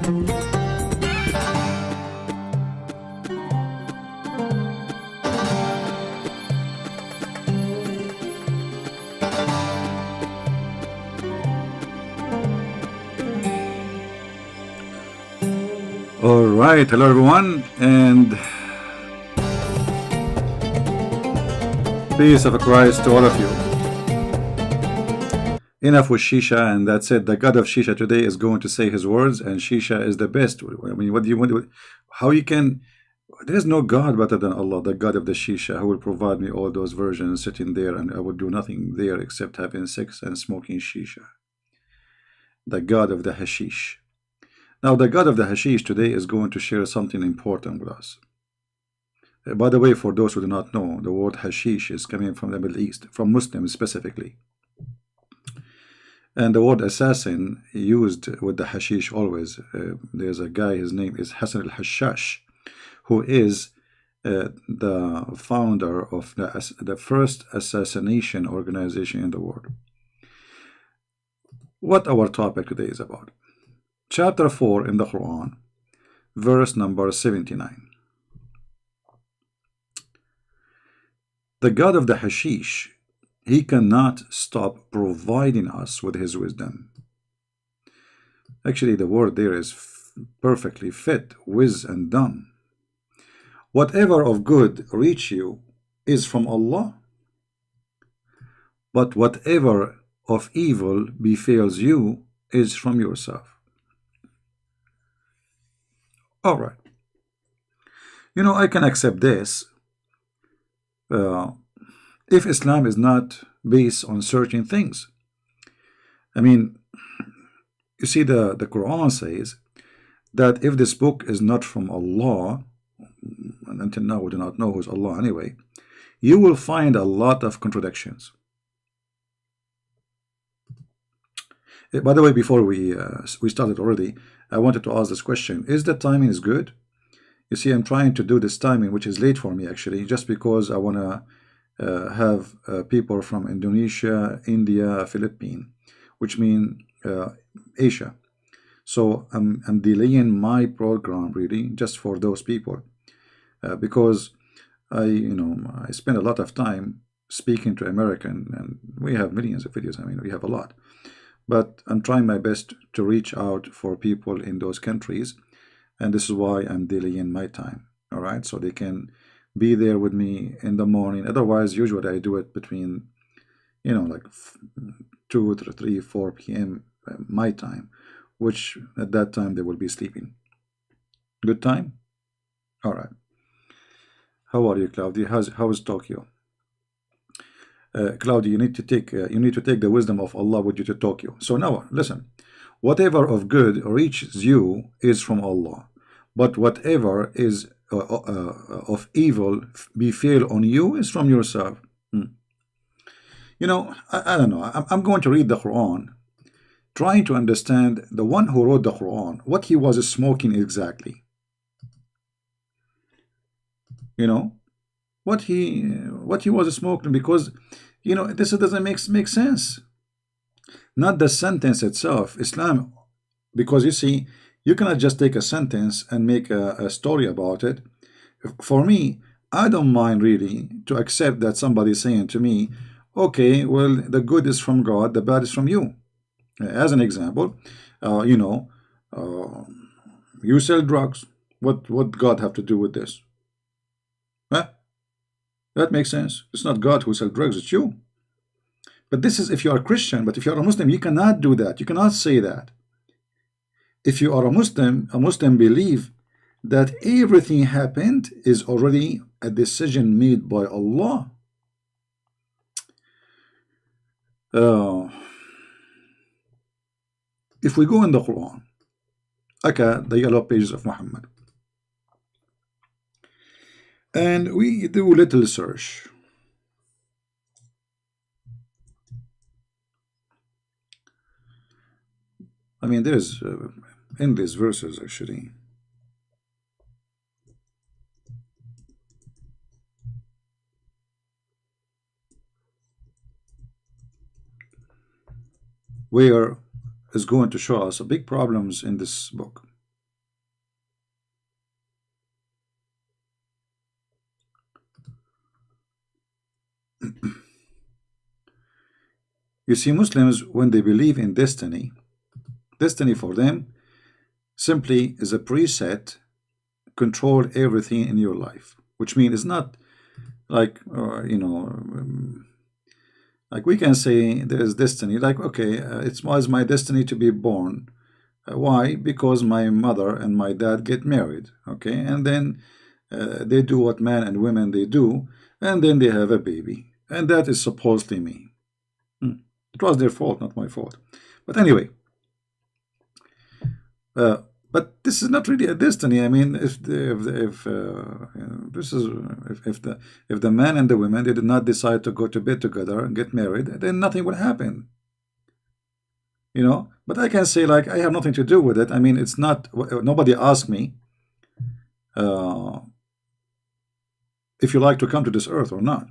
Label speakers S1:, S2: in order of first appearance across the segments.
S1: All right, hello everyone, and peace of Christ to all of you. Enough with Shisha, and that's it. The God of Shisha today is going to say his words, and Shisha is the best. I mean, what do you want? How you can? There's no God better than Allah, the God of the Shisha, who will provide me all those versions sitting there, and I would do nothing there except having sex and smoking Shisha. The God of the Hashish. Now, the God of the Hashish today is going to share something important with us. By the way, for those who do not know, the word Hashish is coming from the Middle East, from Muslims specifically. And the word assassin used with the Hashish always. There's a guy, his name is Hassan al-Hashash, who is the founder of the first assassination organization in the world. What our topic today is about. Chapter 4 in the Quran, verse number 79. The God of the Hashish, he cannot stop providing us with his wisdom. Actually, the word there is perfectly fit, wiz and dumb. Whatever of good reach you is from Allah, but whatever of evil befalls you is from yourself. All right. You know, I can accept this if Islam is not based on certain things. I mean, you see, the Quran says that if this book is not from Allah, and until now we do not know who's Allah anyway, you will find a lot of contradictions. By the way, before we started already, I wanted to ask this question. Is the timing is good? You see, I'm trying to do this timing, which is late for me actually, just because I want to have people from Indonesia, India, Philippines, which mean Asia. So I'm delaying my program really just for those people because I spend a lot of time speaking to American, and we have millions of videos. I mean, we have a lot. But I'm trying my best to reach out for people in those countries, and this is why I'm delaying my time. All right, so they can be there with me in the morning. Otherwise, usually I do it between, like 2, 3, 4 p.m. my time, which at that time they will be sleeping. Good time. All right. How are you, Claudia? How is Tokyo? Claudia, you need to take the wisdom of Allah with you to Tokyo. So now, listen. Whatever of good reaches you is from Allah, but whatever is of evil befall on you is from yourself. You know, I don't know. I'm going to read the Quran, trying to understand the one who wrote the Quran, what he was smoking exactly. You know, what he was smoking, because this doesn't make sense. Not the sentence itself, Islam, because you see, you cannot just take a sentence and make a story about it. For me, I don't mind really to accept that somebody is saying to me, okay, well, the good is from God, the bad is from you. As an example, you sell drugs. What God have to do with this? Huh? That makes sense. It's not God who sells drugs, it's you. But this is if you are a Christian. But if you are a Muslim, you cannot do that. You cannot say that. If you are a Muslim believe that everything happened is already a decision made by Allah. If we go in the Quran, okay, the yellow pages of Muhammad, and we do a little search. I mean, there's endless verses actually. Where is going to show us big problems in this book. You see, Muslims, when they believe in destiny, destiny for them simply is a preset, control everything in your life, which means it's not like, like we can say there is destiny, like, okay, it was my destiny to be born. Why? Because my mother and my dad get married, okay, and then they do what men and women they do, and then they have a baby, and that is supposedly me. It was their fault, not my fault. But anyway, but this is not really a destiny. I mean, if the man and the women they did not decide to go to bed together and get married, then nothing would happen. But I can say, like, I have nothing to do with it. I mean, it's not, nobody asked me if you like to come to this earth or not,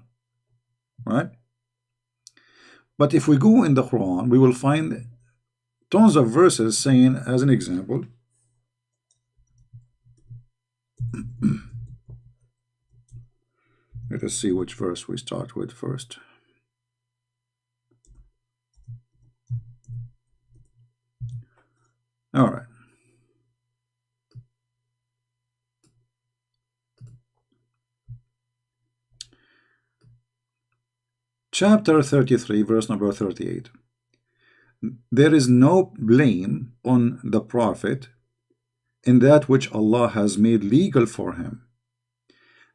S1: right? But if we go in the Quran, we will find tons of verses saying, as an example, let us see which verse we start with first. All right. Chapter 33, verse number 38. There is no blame on the Prophet in that which Allah has made legal for him.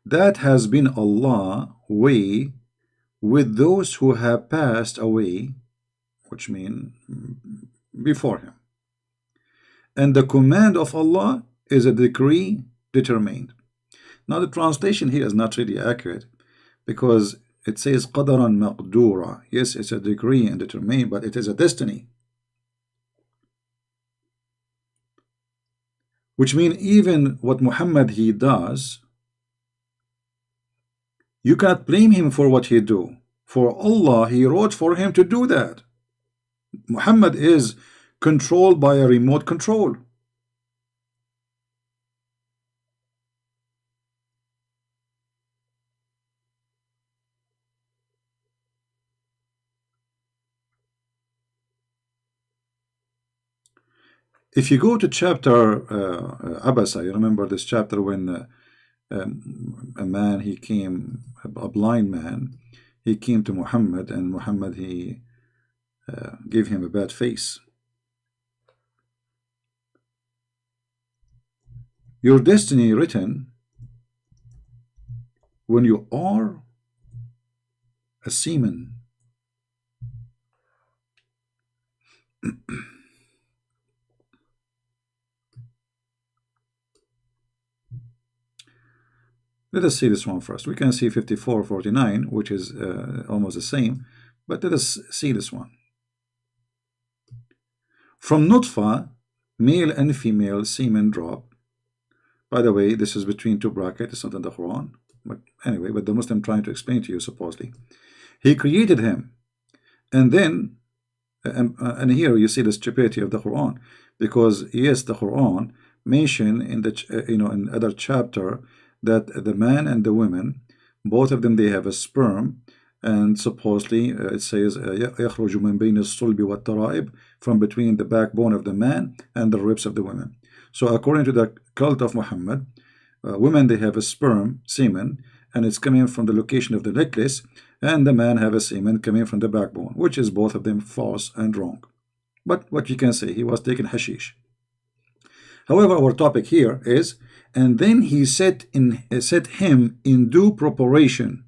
S1: That has been Allah's way with those who have passed away, which means before him. And the command of Allah is a decree determined. Now the translation here is not really accurate, because it says qadaran maqdura. Yes, it's a decree and determined, but it is a destiny. Which means even what Muhammad he does, you cannot blame him for what he do. For Allah, he wrote for him to do that. Muhammad is controlled by a remote control. If you go to chapter Abasa, you remember this chapter when a man, he came, a blind man, he came to Muhammad, and Muhammad, he gave him a bad face. Your destiny written when you are a seaman. Let us see this one first. We can see 54:49, which is almost the same, but let us see this one. From nutfa, male and female semen drop. By the way, this is between two brackets, it's not in the Quran. But anyway, but the Muslim trying to explain to you, supposedly. He created him. And then, and here you see the stupidity of the Quran. Because, yes, the Quran mentioned in the, in other chapter, that the man and the women, both of them, they have a sperm, and supposedly it says يخرج من بين الصلب والترائب, from between the backbone of the man and the ribs of the women. So according to the cult of Muhammad, women, they have a sperm, semen, and it's coming from the location of the necklace, and the man have a semen coming from the backbone, which is both of them false and wrong. But what you can say, he was taking hashish. However, our topic here is, and then he set him in due preparation.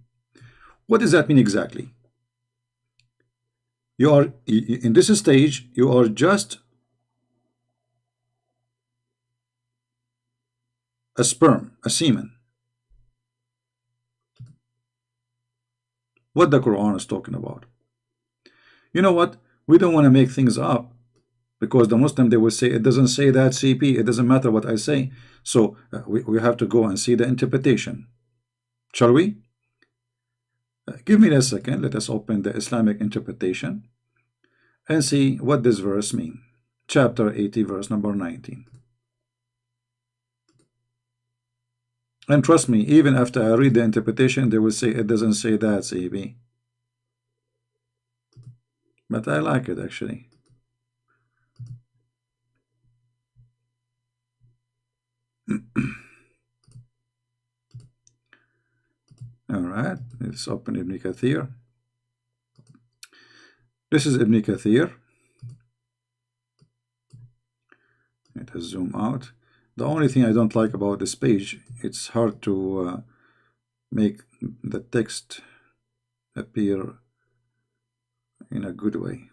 S1: What does that mean exactly? You are in this stage, you are just a sperm, a semen. What the Quran is talking about. You know what? We don't want to make things up, because the Muslim, they will say, it doesn't say that, CP, it doesn't matter what I say. So we have to go and see the interpretation. Shall we? Give me a second. Let us open the Islamic interpretation and see what this verse means. Chapter 80, verse number 19. And trust me, even after I read the interpretation, they will say, it doesn't say that, CP. but I like it actually. All right, let's open Ibn Kathir. This is Ibn Kathir. Let us zoom out. The only thing I don't like about this page, it's hard to make the text appear in a good way,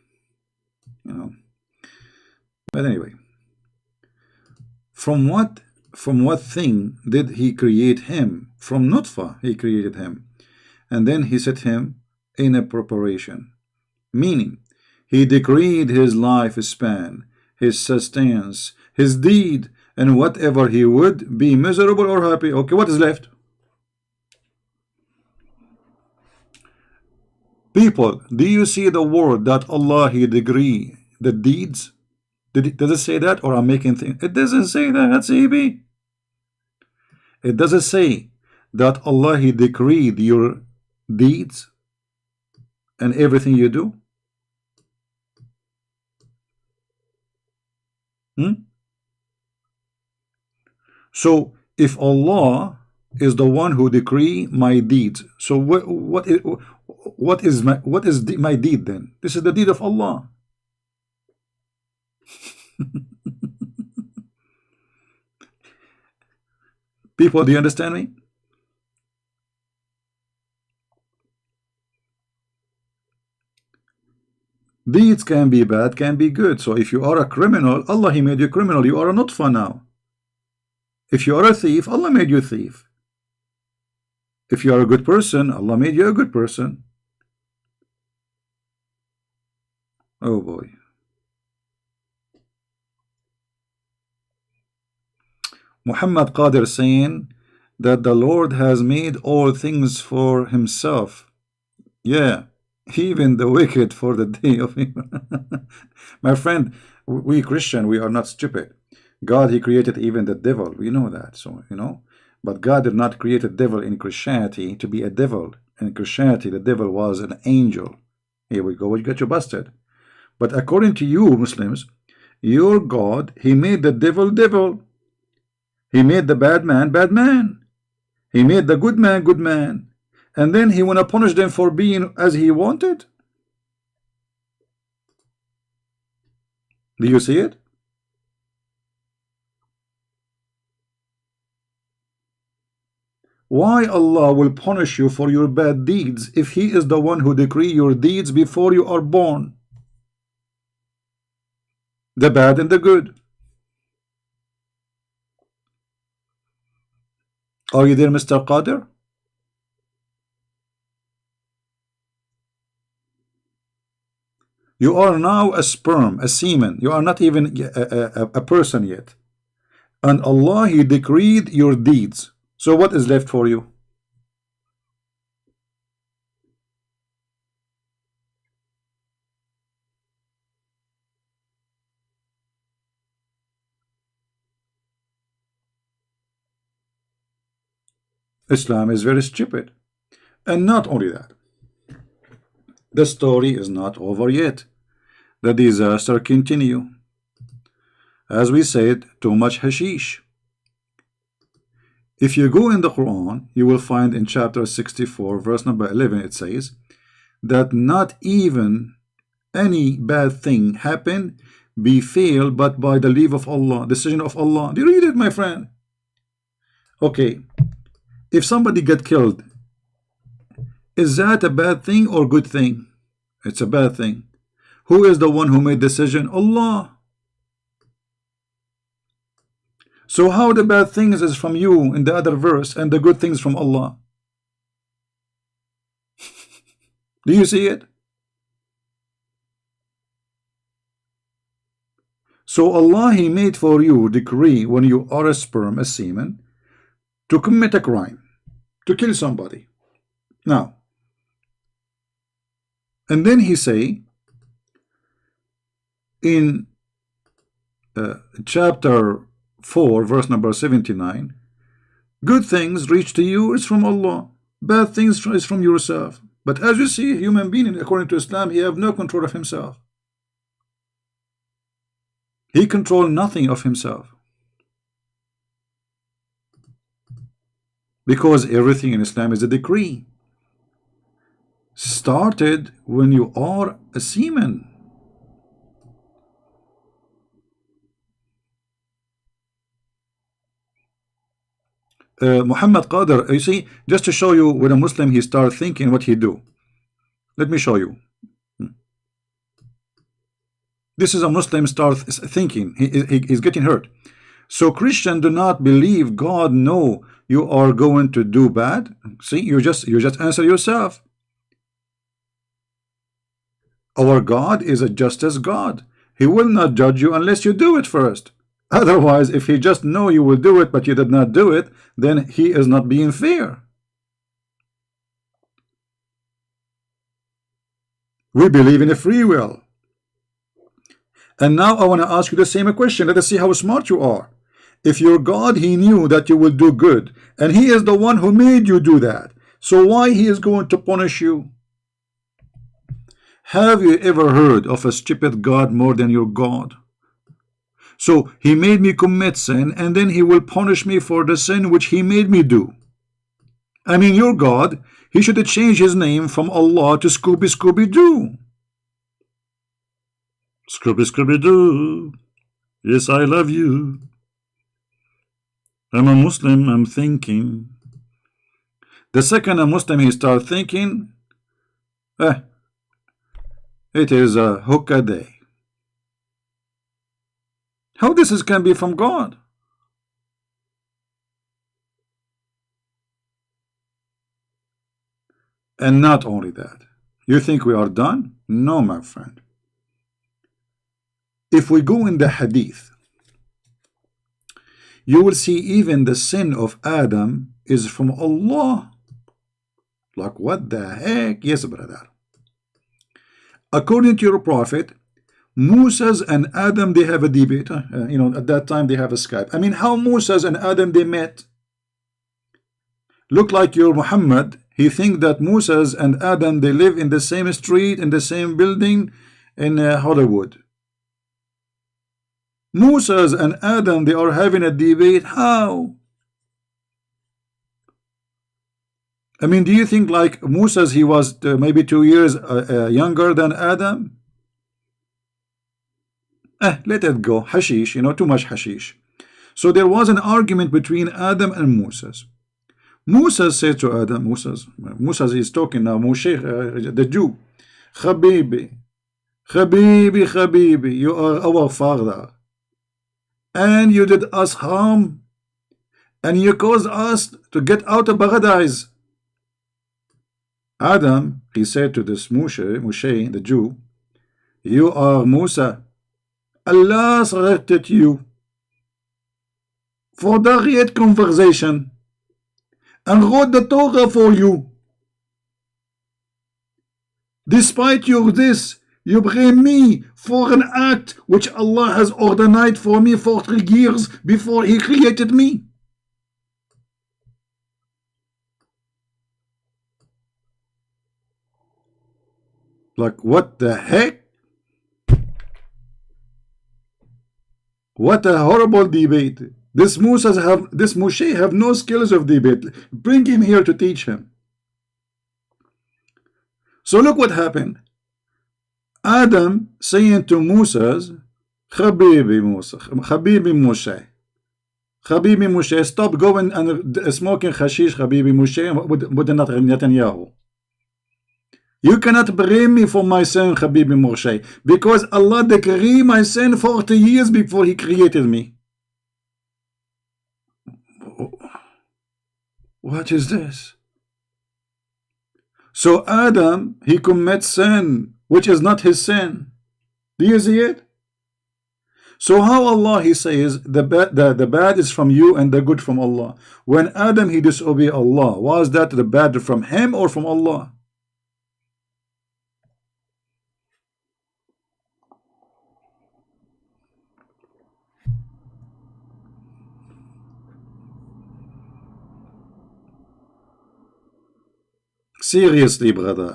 S1: you know. But anyway, from what thing did he create him? From nutfa he created him, and then he set him in a preparation, meaning he decreed his lifespan, his sustenance, his deed, and whatever he would be miserable or happy. Okay, what is left? People, do you see the word that Allah he decree the deeds? Does it say that, or I'm making things? It doesn't say that, CB. It doesn't say that Allah he decreed your deeds and everything you do. So if Allah is the one who decree my deeds, so what is my deed then? This is the deed of Allah. People, do you understand me? Deeds can be bad, can be good. So if you are a criminal, Allah he made you criminal. You are a nutfa now. If you are a thief, Allah made you a thief. If you are a good person, Allah made you a good person. Oh boy. Muhammad Qadir saying that the Lord has made all things for himself. Yeah, even the wicked for the day of evil. My friend, we Christian, we are not stupid. God, he created even the devil. We know that, so you know. But God did not create a devil in Christianity to be a devil. In Christianity, the devil was an angel. Here we go, you got you busted. But according to you Muslims, your God, he made the devil devil. He made the bad man bad man. He made the good man good man. And then he want to punish them for being as he wanted. Do you see it? Why Allah will punish you for your bad deeds if he is the one who decree your deeds before you are born? The bad and the good. Are you there, Mr. Qadir? You are now a sperm, a semen. You are not even a person yet. And Allah, he decreed your deeds. So what is left for you? Islam is very stupid. And not only that, the story is not over yet. The disaster continue. As we said, too much hashish. If you go in the Quran, you will find in chapter 64, verse number 11, it says that not even any bad thing happen befell but by the leave of Allah, decision of Allah. Do you read it, my friend? Okay. If somebody get killed, is that a bad thing or good thing? It's a bad thing. Who is the one who made decision? Allah. So how the bad things is from you in the other verse and the good things from Allah? Do you see it? So Allah, he made for you decree when you are a sperm, a semen, to commit a crime, to kill somebody. Now, and then he say in chapter 4, verse number 79, good things reach to you is from Allah, bad things is from yourself. But as you see, human being, according to Islam, he have no control of himself. He control nothing of himself. Because everything in Islam is a decree. Started when you are a semen. Muhammad Qadir, you see, just to show you when a Muslim he start thinking what he do. Let me show you. This is a Muslim start thinking. He's getting hurt. So Christian do not believe God know you are going to do bad. See, you just answer yourself. Our God is a justice God. He will not judge you unless you do it first. Otherwise, if he just know you will do it but you did not do it, then he is not being fair. We believe in a free will. And now I want to ask you the same question. Let us see how smart you are. If your God, he knew that you will do good, and he is the one who made you do that, so why he is going to punish you? Have you ever heard of a stupid God more than your God? So he made me commit sin, and then he will punish me for the sin which he made me do. I mean, your God, he should have changed his name from Allah to Scooby Scooby Doo. Scooby Scooby Doo, yes, I love you. I'm a Muslim, I'm thinking. The second a Muslim he start thinking, it is a hookah day. How this can be from God? And not only that, you think we are done? No, my friend. If we go in the hadith, you will see even the sin of Adam is from Allah. Like what the heck? Yes, brother. According to your prophet, Moses and Adam, they have a debate. At that time they have a Skype. I mean, how Moses and Adam they met? Look like your Muhammad. He think that Moses and Adam they live in the same street, in the same building in Hollywood. Moses and Adam they are having a debate. How? I mean, do you think like Moses he was maybe 2 years younger than Adam? Let it go. Hashish, too much hashish. So there was an argument between Adam and Moses. Moses said to Adam, Moses is talking now, Moshe, the Jew, Habibi, Habibi, Habibi, you are our father, and you did us harm, and you caused us to get out of paradise. Adam, he said to this Moshe, the Jew, you are Musa. Allah selected you for direct conversation and wrote the Torah for you. Despite this, you blame me for an act which Allah has ordained for me for 3 years before he created me. Like what the heck? What a horrible debate. This Moshe have no skills of debate. Bring him here to teach him. So look what happened. Adam saying to Moses, Habibi Musa, Habibi Moshe, Habibi Moshe, stop going and smoking hashish, Habibi Moshe, with Netanyahu. You cannot blame me for my sin, Habibi Moshe, because Allah decreed my sin 40 years before he created me. What is this? So Adam, he commits sin, which is not his sin. Do you see it? So how Allah, he says, the bad is from you and the good from Allah. When Adam, he disobeyed Allah, was that the bad from him or from Allah? Seriously, brother.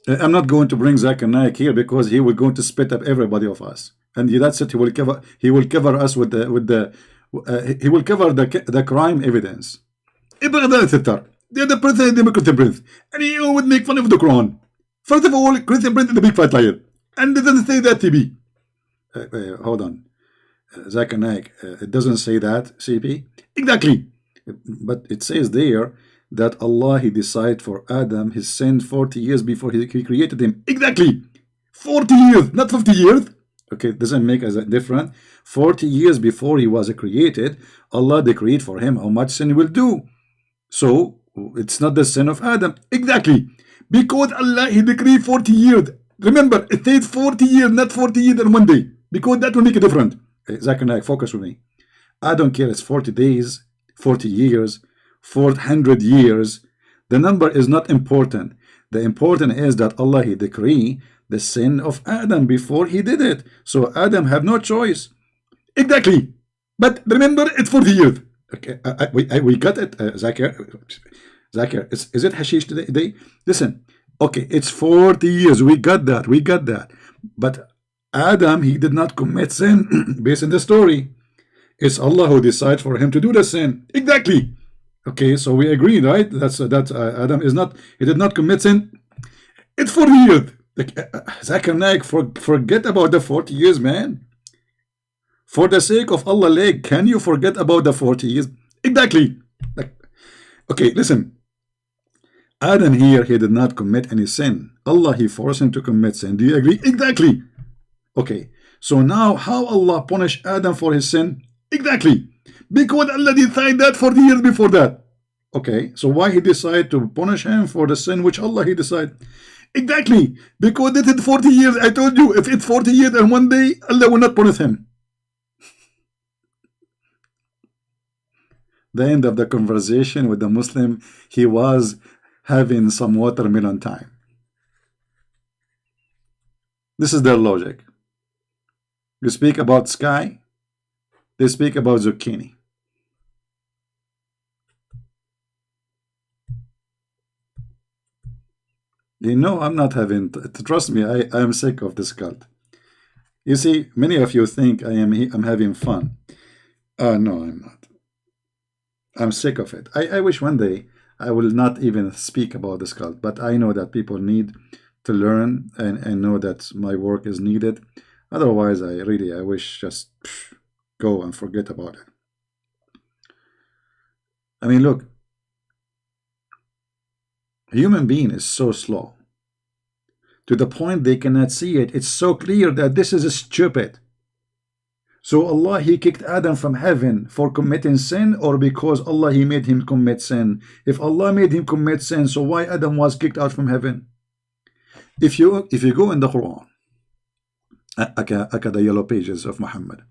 S1: I'm not going to bring Zakir Naik here because he will going to spit up everybody of us, and that's it. He will cover us with the he will cover the crime evidence. The Christian Democratic Prince, and he would make fun of the Quran. First of all, Christian Prince is the big fat liar, and it doesn't say that TB. Hold on, Zakir Naik. It doesn't say that, CP. Exactly, but it says there that Allah, He decided for Adam his sin 40 years before he created him. Exactly, 40 years, not 50 years. Okay, it doesn't make as a difference. 40 years before he was created, Allah decreed for him how much sin he will do. So it's not the sin of Adam. Exactly, because Allah, He decreed 40 years. Remember, it says 40 years, not 40 years in one day, because that will make a difference. Zakir Naik, focus with me. I don't care. It's 40 days, 40 years, 400 years. The number is not important. The important is that Allah, He decreed the sin of Adam before He did it. So Adam have no choice. Exactly. But remember, it's 40 years. Okay, we got it, Zakir. Zakir, is it hashish today? Listen, okay, it's 40 years. We got that. We got that. But Adam, he did not commit sin based on the story. It's Allah who decides for him to do the sin. Exactly. Okay, so we agree, right? That's Adam is not. He did not commit sin. It's 40 years. Zakir Naik, forget about the 40 years, man. For the sake of Allah, leg, can you forget about the 40 years? Exactly. Okay, listen. Adam here, he did not commit any sin. Allah, He forced him to commit sin. Do you agree? Exactly. Okay, so now how Allah punished Adam for his sin? Exactly. Because Allah decided that 40 years before that. Okay, so why He decided to punish him for the sin which Allah He decided? Exactly. Because it is 40 years. I told you, if it's 40 years and one day, Allah will not punish him. The end of the conversation with the Muslim, he was having some watermelon time. This is their logic. You speak about sky, they speak about zucchini. You know, I'm not having, trust me, I am sick of this cult. You see, many of you think I'm having fun. No, I'm not. I'm sick of it. I wish one day I will not even speak about this cult, but I know that people need to learn and know that my work is needed. Otherwise, I wish just go and forget about it. I mean, look, a human being is so slow to the point they cannot see it. It's so clear that this is stupid. So Allah, He kicked Adam from heaven for committing sin, or because Allah, He made him commit sin? If Allah made him commit sin, so why Adam was kicked out from heaven? If you go in the Quran, the yellow pages of Muhammad,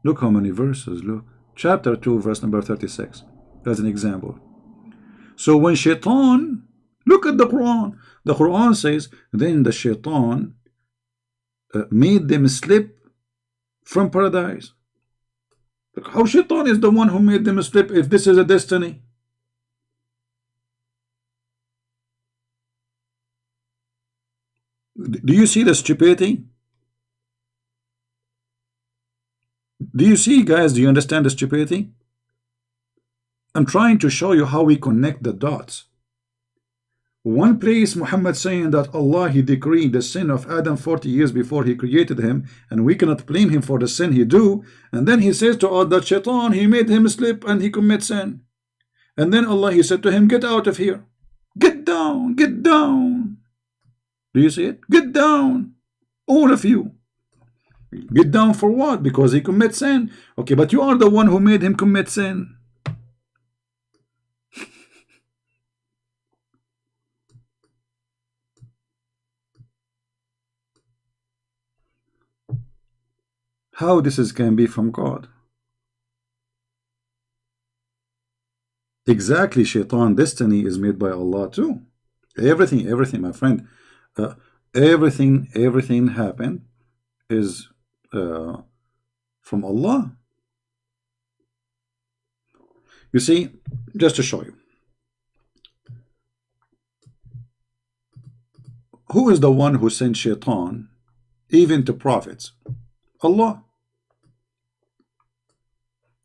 S1: look how many verses. Look, chapter 2, verse number 36. As an example. So when Shaitan, look at the Quran. The Quran says, then the Shaitan made them slip from paradise. Look, how Shaitan is the one who made them slip if this is a destiny? Do you see the stupidity? Do you see, guys? Do you understand the stupidity? I'm trying to show you how we connect the dots. One place Muhammad saying that Allah, He decreed the sin of Adam 40 years before He created him, and we cannot blame him for the sin he do. And then He says to us that Shaitan, he made him slip and he commits sin. And then Allah, He said to him, get out of here. Get down, get down. Do you see it? Get down, all of you. Get down for what? Because he commits sin. Okay, but you are the one who made him commit sin. How this can be from God? Exactly, Shaitan destiny is made by Allah too. Everything, my friend, everything happened is from Allah. You see, just to show you, who is the one who sent shaitan even to prophets? Allah.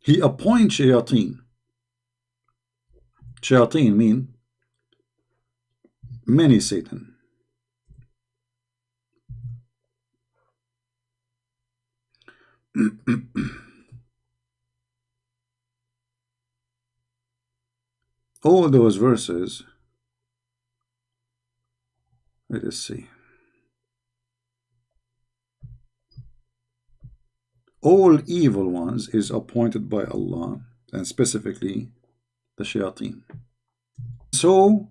S1: He appoints shayateen. Shayateen mean many Satan. All those verses, let us see. All evil ones is appointed by Allah, and specifically the shayateen. So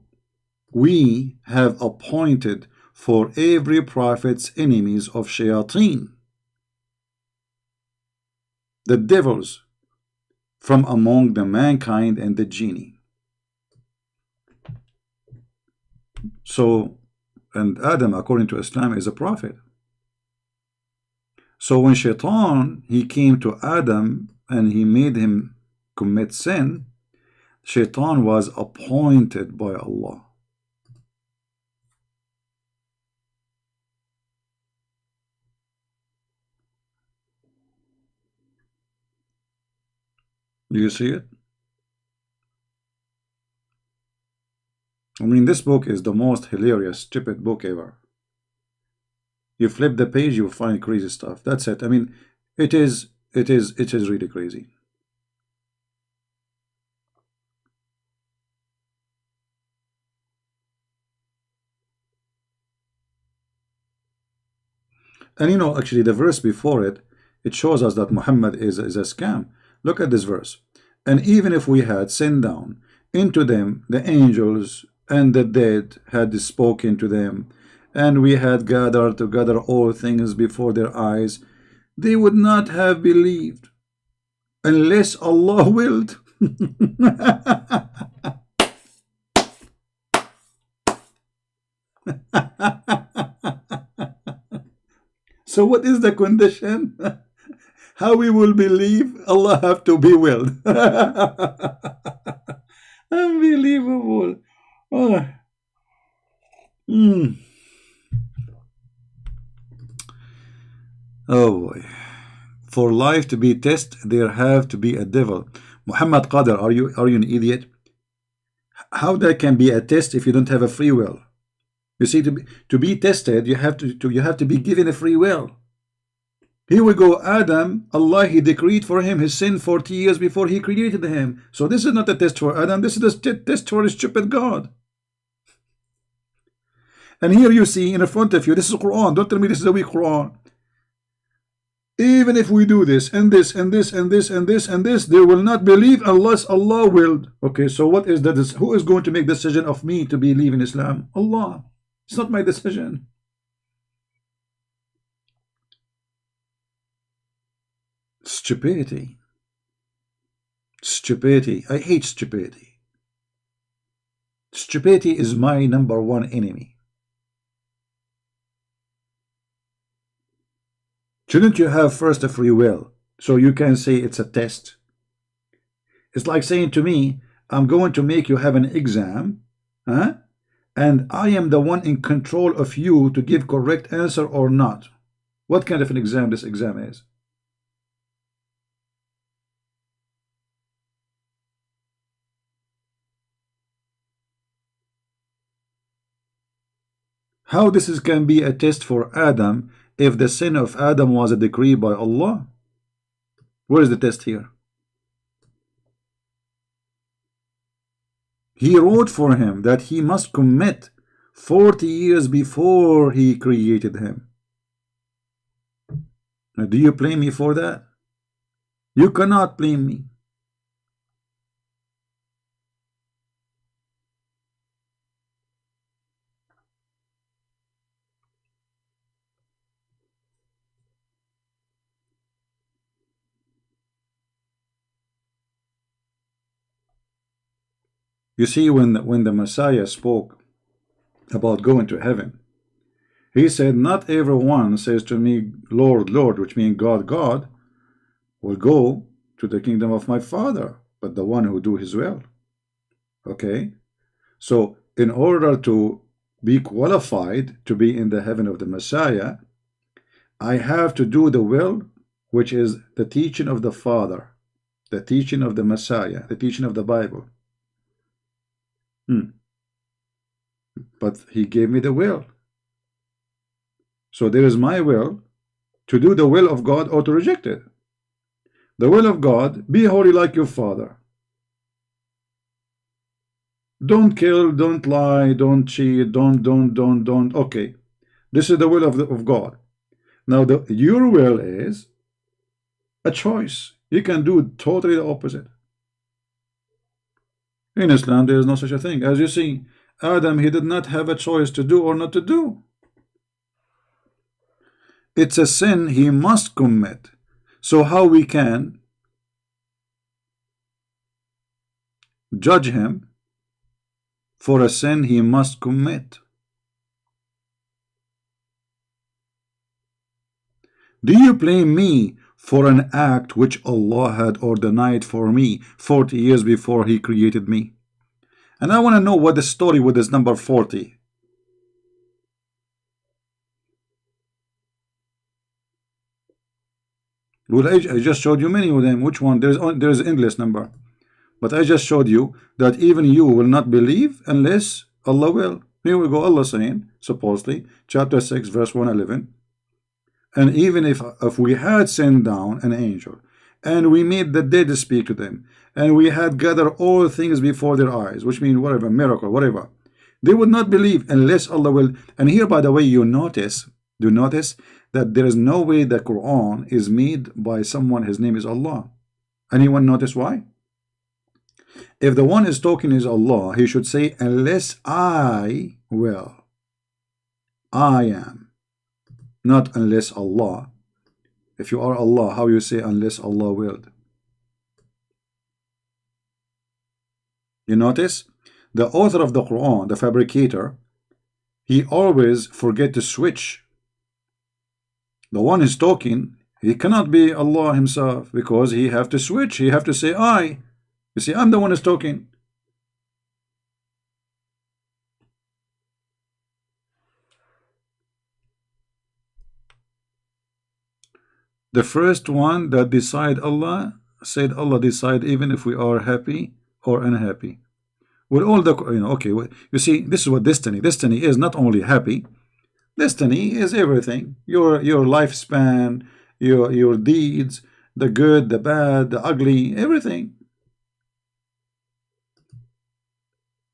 S1: we have appointed for every prophet's enemies of shayateen, the devils from among the mankind and the genie. So, and Adam, according to Islam, is a prophet. So when shaitan, he came to Adam and he made him commit sin, shaitan was appointed by Allah. Do you see it? I mean, this book is the most hilarious, stupid book ever. You flip the page, you find crazy stuff. That's it. I mean, it is really crazy. And you know, actually, the verse before it, it shows us that Muhammad is a scam. Look at this verse. And even if we had sent down into them the angels and the dead had spoken to them, and we had gathered together all things before their eyes, they would not have believed unless Allah willed. So what is the condition? How we will believe? Allah have to be willed. Unbelievable. Oh. Oh boy. For life to be tested, there have to be a devil. Muhammad Qadir, are you an idiot? How that can be a test if you don't have a free will? You see, to be tested, you have to be given a free will. Here we go, Adam, Allah, he decreed for him his sin 40 years before he created him. So this is not a test for Adam, this is a test for a stupid God. And here you see in front of you, this is Quran. Don't tell me this is a weak Quran. Even if we do this and this and this and this and this and this, they will not believe unless Allah willed. Okay, so what is that? Who is going to make the decision of me to believe in Islam? Allah. It's not my decision. Stupidity. Stupidity. I hate stupidity. Stupidity is my #1 enemy. Shouldn't you have first a free will so you can say it's a test? It's like saying to me, I'm going to make you have an exam, huh? And I am the one in control of you to give correct answer or not. What kind of an exam this exam is? How this can be a test for Adam if the sin of Adam was a decree by Allah? Where is the test here? He wrote for him that he must commit 40 years before he created him. Now, do you blame me for that? You cannot blame me. You see, when the Messiah spoke about going to heaven, he said, not everyone says to me, Lord, Lord, which means God, God, will go to the kingdom of my Father, but the one who do his will. Okay? So in order to be qualified to be in the heaven of the Messiah, I have to do the will, which is the teaching of the Father, the teaching of the Messiah, the teaching of the Bible. But he gave me the will. So there is my will to do the will of God or to reject it. The will of God, be holy like your Father. Don't kill, don't lie, don't cheat, don't. Okay, this is the will of God. Now your will is a choice. You can do totally the opposite. In Islam, there is no such a thing. As you see, Adam, he did not have a choice to do or not to do. It's a sin he must commit. So how we can judge him for a sin he must commit? Do you blame me for an act which Allah had ordained for me 40 years before he created me? And I want to know what the story with this number 40. Well, I just showed you many of them. Which one? There's an endless number. But I just showed you that even you will not believe unless Allah will. Here we go, Allah saying, supposedly, chapter 6, verse 111. And even if we had sent down an angel, and we made the dead speak to them, and we had gathered all things before their eyes, which means whatever, miracle, whatever, they would not believe unless Allah will. And here, by the way, do notice that there is no way the Quran is made by someone, his name is Allah. Anyone notice why? If the one is talking is Allah, he should say, unless I will. I am. Not unless Allah. If you are Allah, how you say unless Allah willed? You notice? The author of the Quran, the fabricator, he always forget to switch. The one is talking, he cannot be Allah himself because he have to switch. He have to say I. You see, I'm the one who's talking. The first one that decide Allah said Allah decide even if we are happy or unhappy. With all the, okay, you see, this is what destiny is. Not only happy, destiny is everything. Your lifespan, your deeds, the good, the bad, the ugly, everything.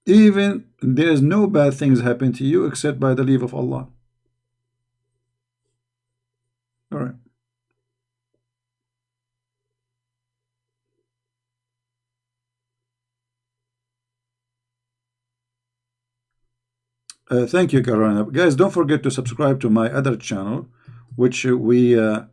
S1: Even there is no bad things happen to you except by the leave of Allah. All right. Thank you, Carolina. Guys, don't forget to subscribe to my other channel, which we have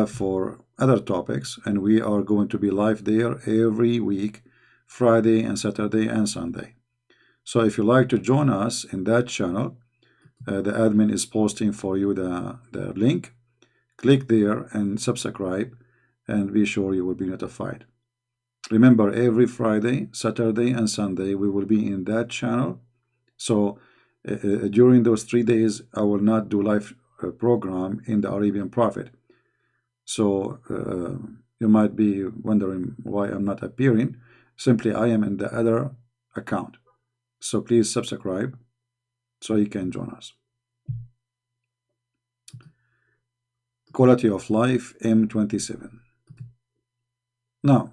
S1: for other topics, and we are going to be live there every week, Friday and Saturday and Sunday. So if you like to join us in that channel, the admin is posting for you the link. Click there and subscribe, and be sure you will be notified. Remember, every Friday, Saturday, and Sunday, we will be in that channel. So during those 3 days, I will not do live program in the Arabian Prophet. So you might be wondering why I'm not appearing. Simply, I am in the other account. So please subscribe so you can join us. Quality of life, M27. Now,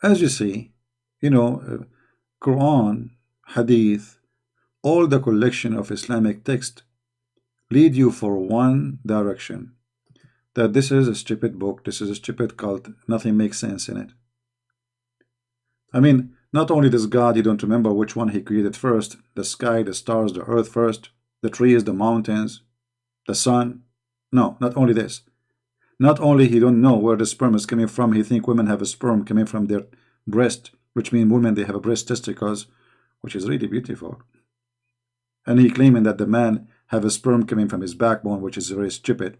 S1: as you see, Quran, Hadith, all the collection of Islamic text lead you for one direction, that this is a stupid book, this is a stupid cult, nothing makes sense in it. I mean, Not only does God, you don't remember which one he created first, the sky, the stars, the earth first, the trees, the mountains, the sun. No, not only this. Not only he don't know where the sperm is coming from, he think women have a sperm coming from their breast, which means women, they have a breast testicles, which is really beautiful. And he claiming that the man have a sperm coming from his backbone, which is very stupid.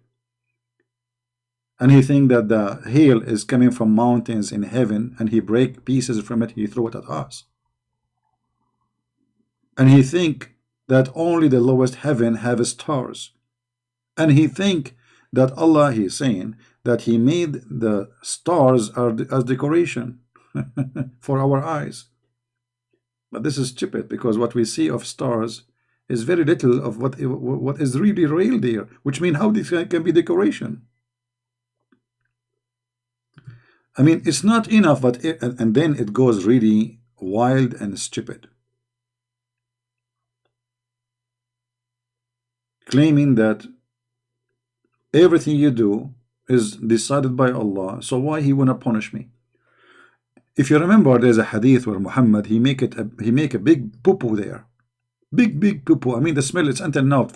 S1: And he think that the hail is coming from mountains in heaven, and he break pieces from it, he throw it at us. And he think that only the lowest heaven have stars. And he think that Allah, he's saying that he made the stars as decoration for our eyes. But this is stupid, because what we see of stars is very little of what is really real there, which means how this can be decoration. I mean, it's not enough, but and then it goes really wild and stupid, claiming that everything you do is decided by Allah, so why he wanna punish me? If you remember, there's a hadith where Muhammad, he make a big poo-poo there, big poo-poo. I mean, the smell is until now,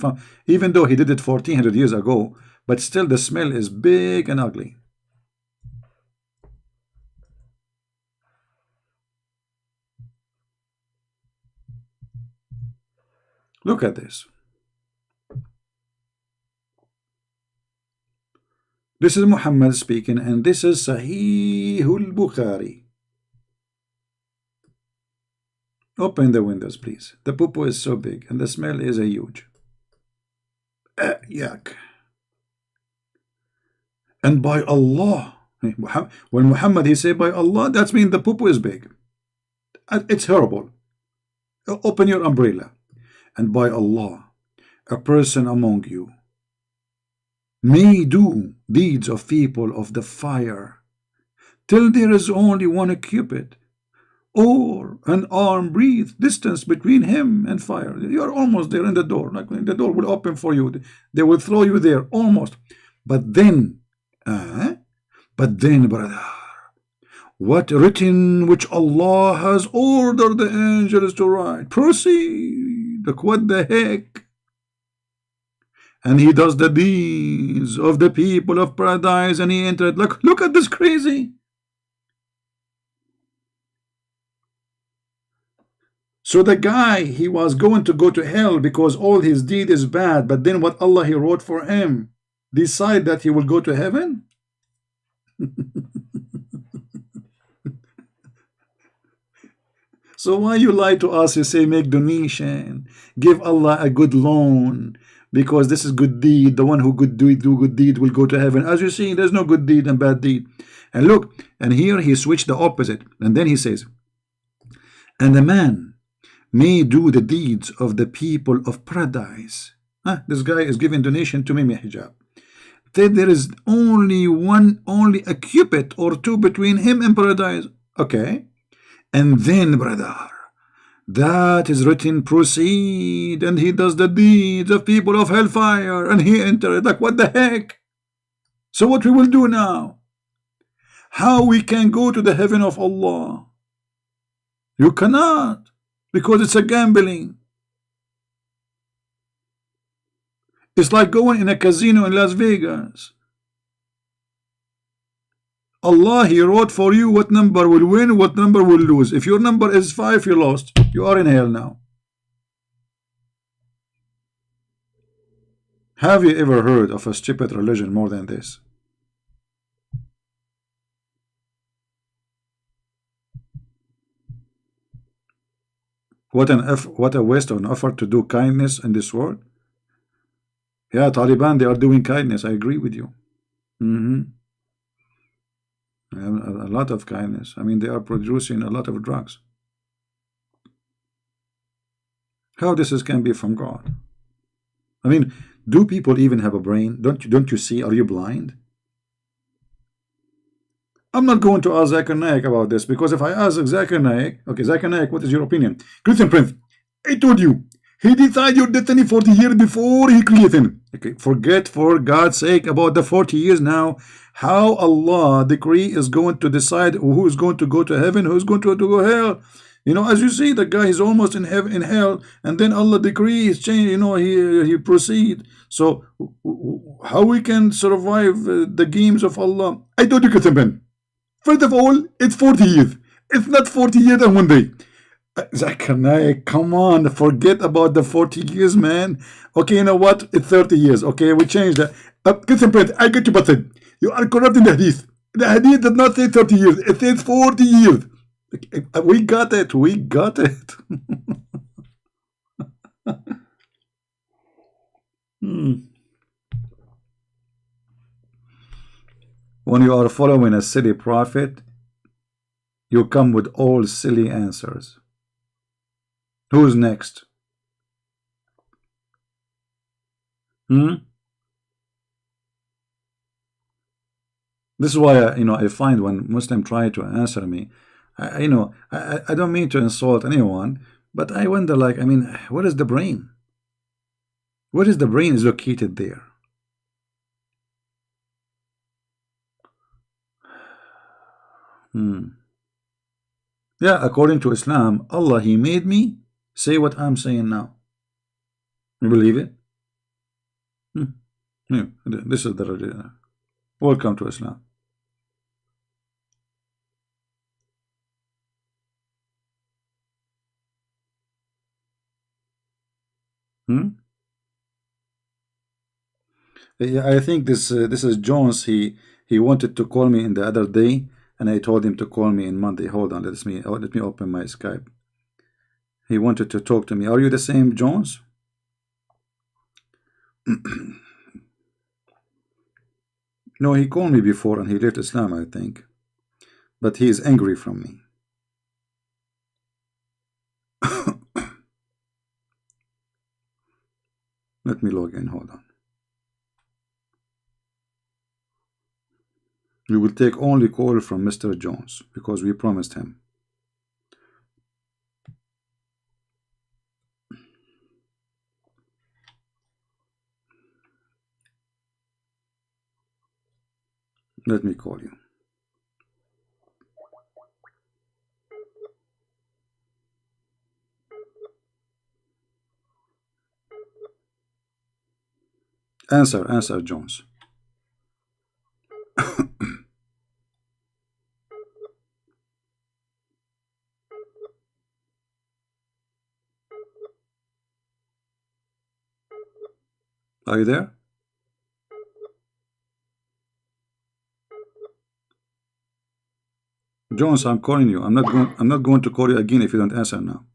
S1: even though he did it 1400 years ago, but still the smell is big and ugly. Look at this. This is Muhammad speaking, and this is Sahih al-Bukhari. Open the windows, please. The poo-poo is so big, and the smell is a huge. Yuck. And by Allah, when Muhammad he say by Allah, that means the poo-poo is big. It's horrible. Open your umbrella. And by Allah, a person among you may do deeds of people of the fire till there is only one cubit or an arm breadth distance between him and fire. You are almost there in the door, like the door will open for you. They will throw you there almost. But then, brother, what written which Allah has ordered the angels to write? Proceed. Look, what the heck? And he does the deeds of the people of paradise, and he entered. Look at this crazy. So the guy, he was going to go to hell because all his deed is bad, but then what Allah he wrote for him, decide that he will go to heaven? So why you lie to us? You say make donation, give Allah a good loan, because this is good deed. The one who do good deed will go to heaven. As you see, there's no good deed and bad deed. And look, and here he switched the opposite. And then he says, and the man may do the deeds of the people of paradise. This guy is giving donation to Mimi Hijab. Then there is only a cubit or two between him and paradise. Okay. And then, brother, that is written, proceed, and he does the deeds of people of hellfire, and he entered. Like, what the heck? So what we will do now? How we can go to the heaven of Allah? You cannot, because it's a gambling. It's like going in a casino in Las Vegas. Allah, he wrote for you what number will win, what number will lose. If your number is 5, you lost. You are in hell now. Have you ever heard of a stupid religion more than this? What a waste of an effort to do kindness in this world. Yeah, Taliban, they are doing kindness. I agree with you. A lot of kindness. I mean, they are producing a lot of drugs. How this can be from God? I mean, do people even have a brain? Don't you see? Are you blind? I'm not going to ask Zakir Naik about this, because if I ask Zakir Naik, okay, Zakir Naik, what is your opinion? Christian Prince, I told you, he decided your destiny 40 years before he created him. Okay, forget for God's sake about the 40 years now. How Allah decree is going to decide who is going to go to heaven, who is going to go hell. You know, as you see, the guy is almost in heaven, in hell, and then Allah decree is change. You know, he proceed. So how we can survive the games of Allah? I told you, Kataban. First of all, it's 40 years. It's not 40 years and one day. Zakir Naik, come on, forget about the 40 years, man. Okay, you know what? It's 30 years. Okay, we changed that. Kataban, I get you, but you are corrupting the hadith. The hadith did not say 30 years. It says 40 years. We got it. We got it. When you are following a silly prophet, you come with all silly answers. Who's next? This is why I find when Muslim try to answer me, I don't mean to insult anyone, but I wonder, like, I mean, what is the brain? What is the brain is located there? Yeah, according to Islam, Allah, He made me say what I'm saying now. You believe it? Yeah, this is the welcome to Islam. Yeah, I think this is Jones. He wanted to call me in the other day, and I told him to call me in Monday. Hold on, let me open my Skype. He wanted to talk to me. Are you the same Jones? No, he called me before and he left Islam, I think. But he is angry from me. Let me log in, hold on. We will take only call from Mr. Jones because we promised him. Let me call you. Answer, Jones. Are you there? Jones, I'm calling you. I'm not going to call you again if you don't answer now.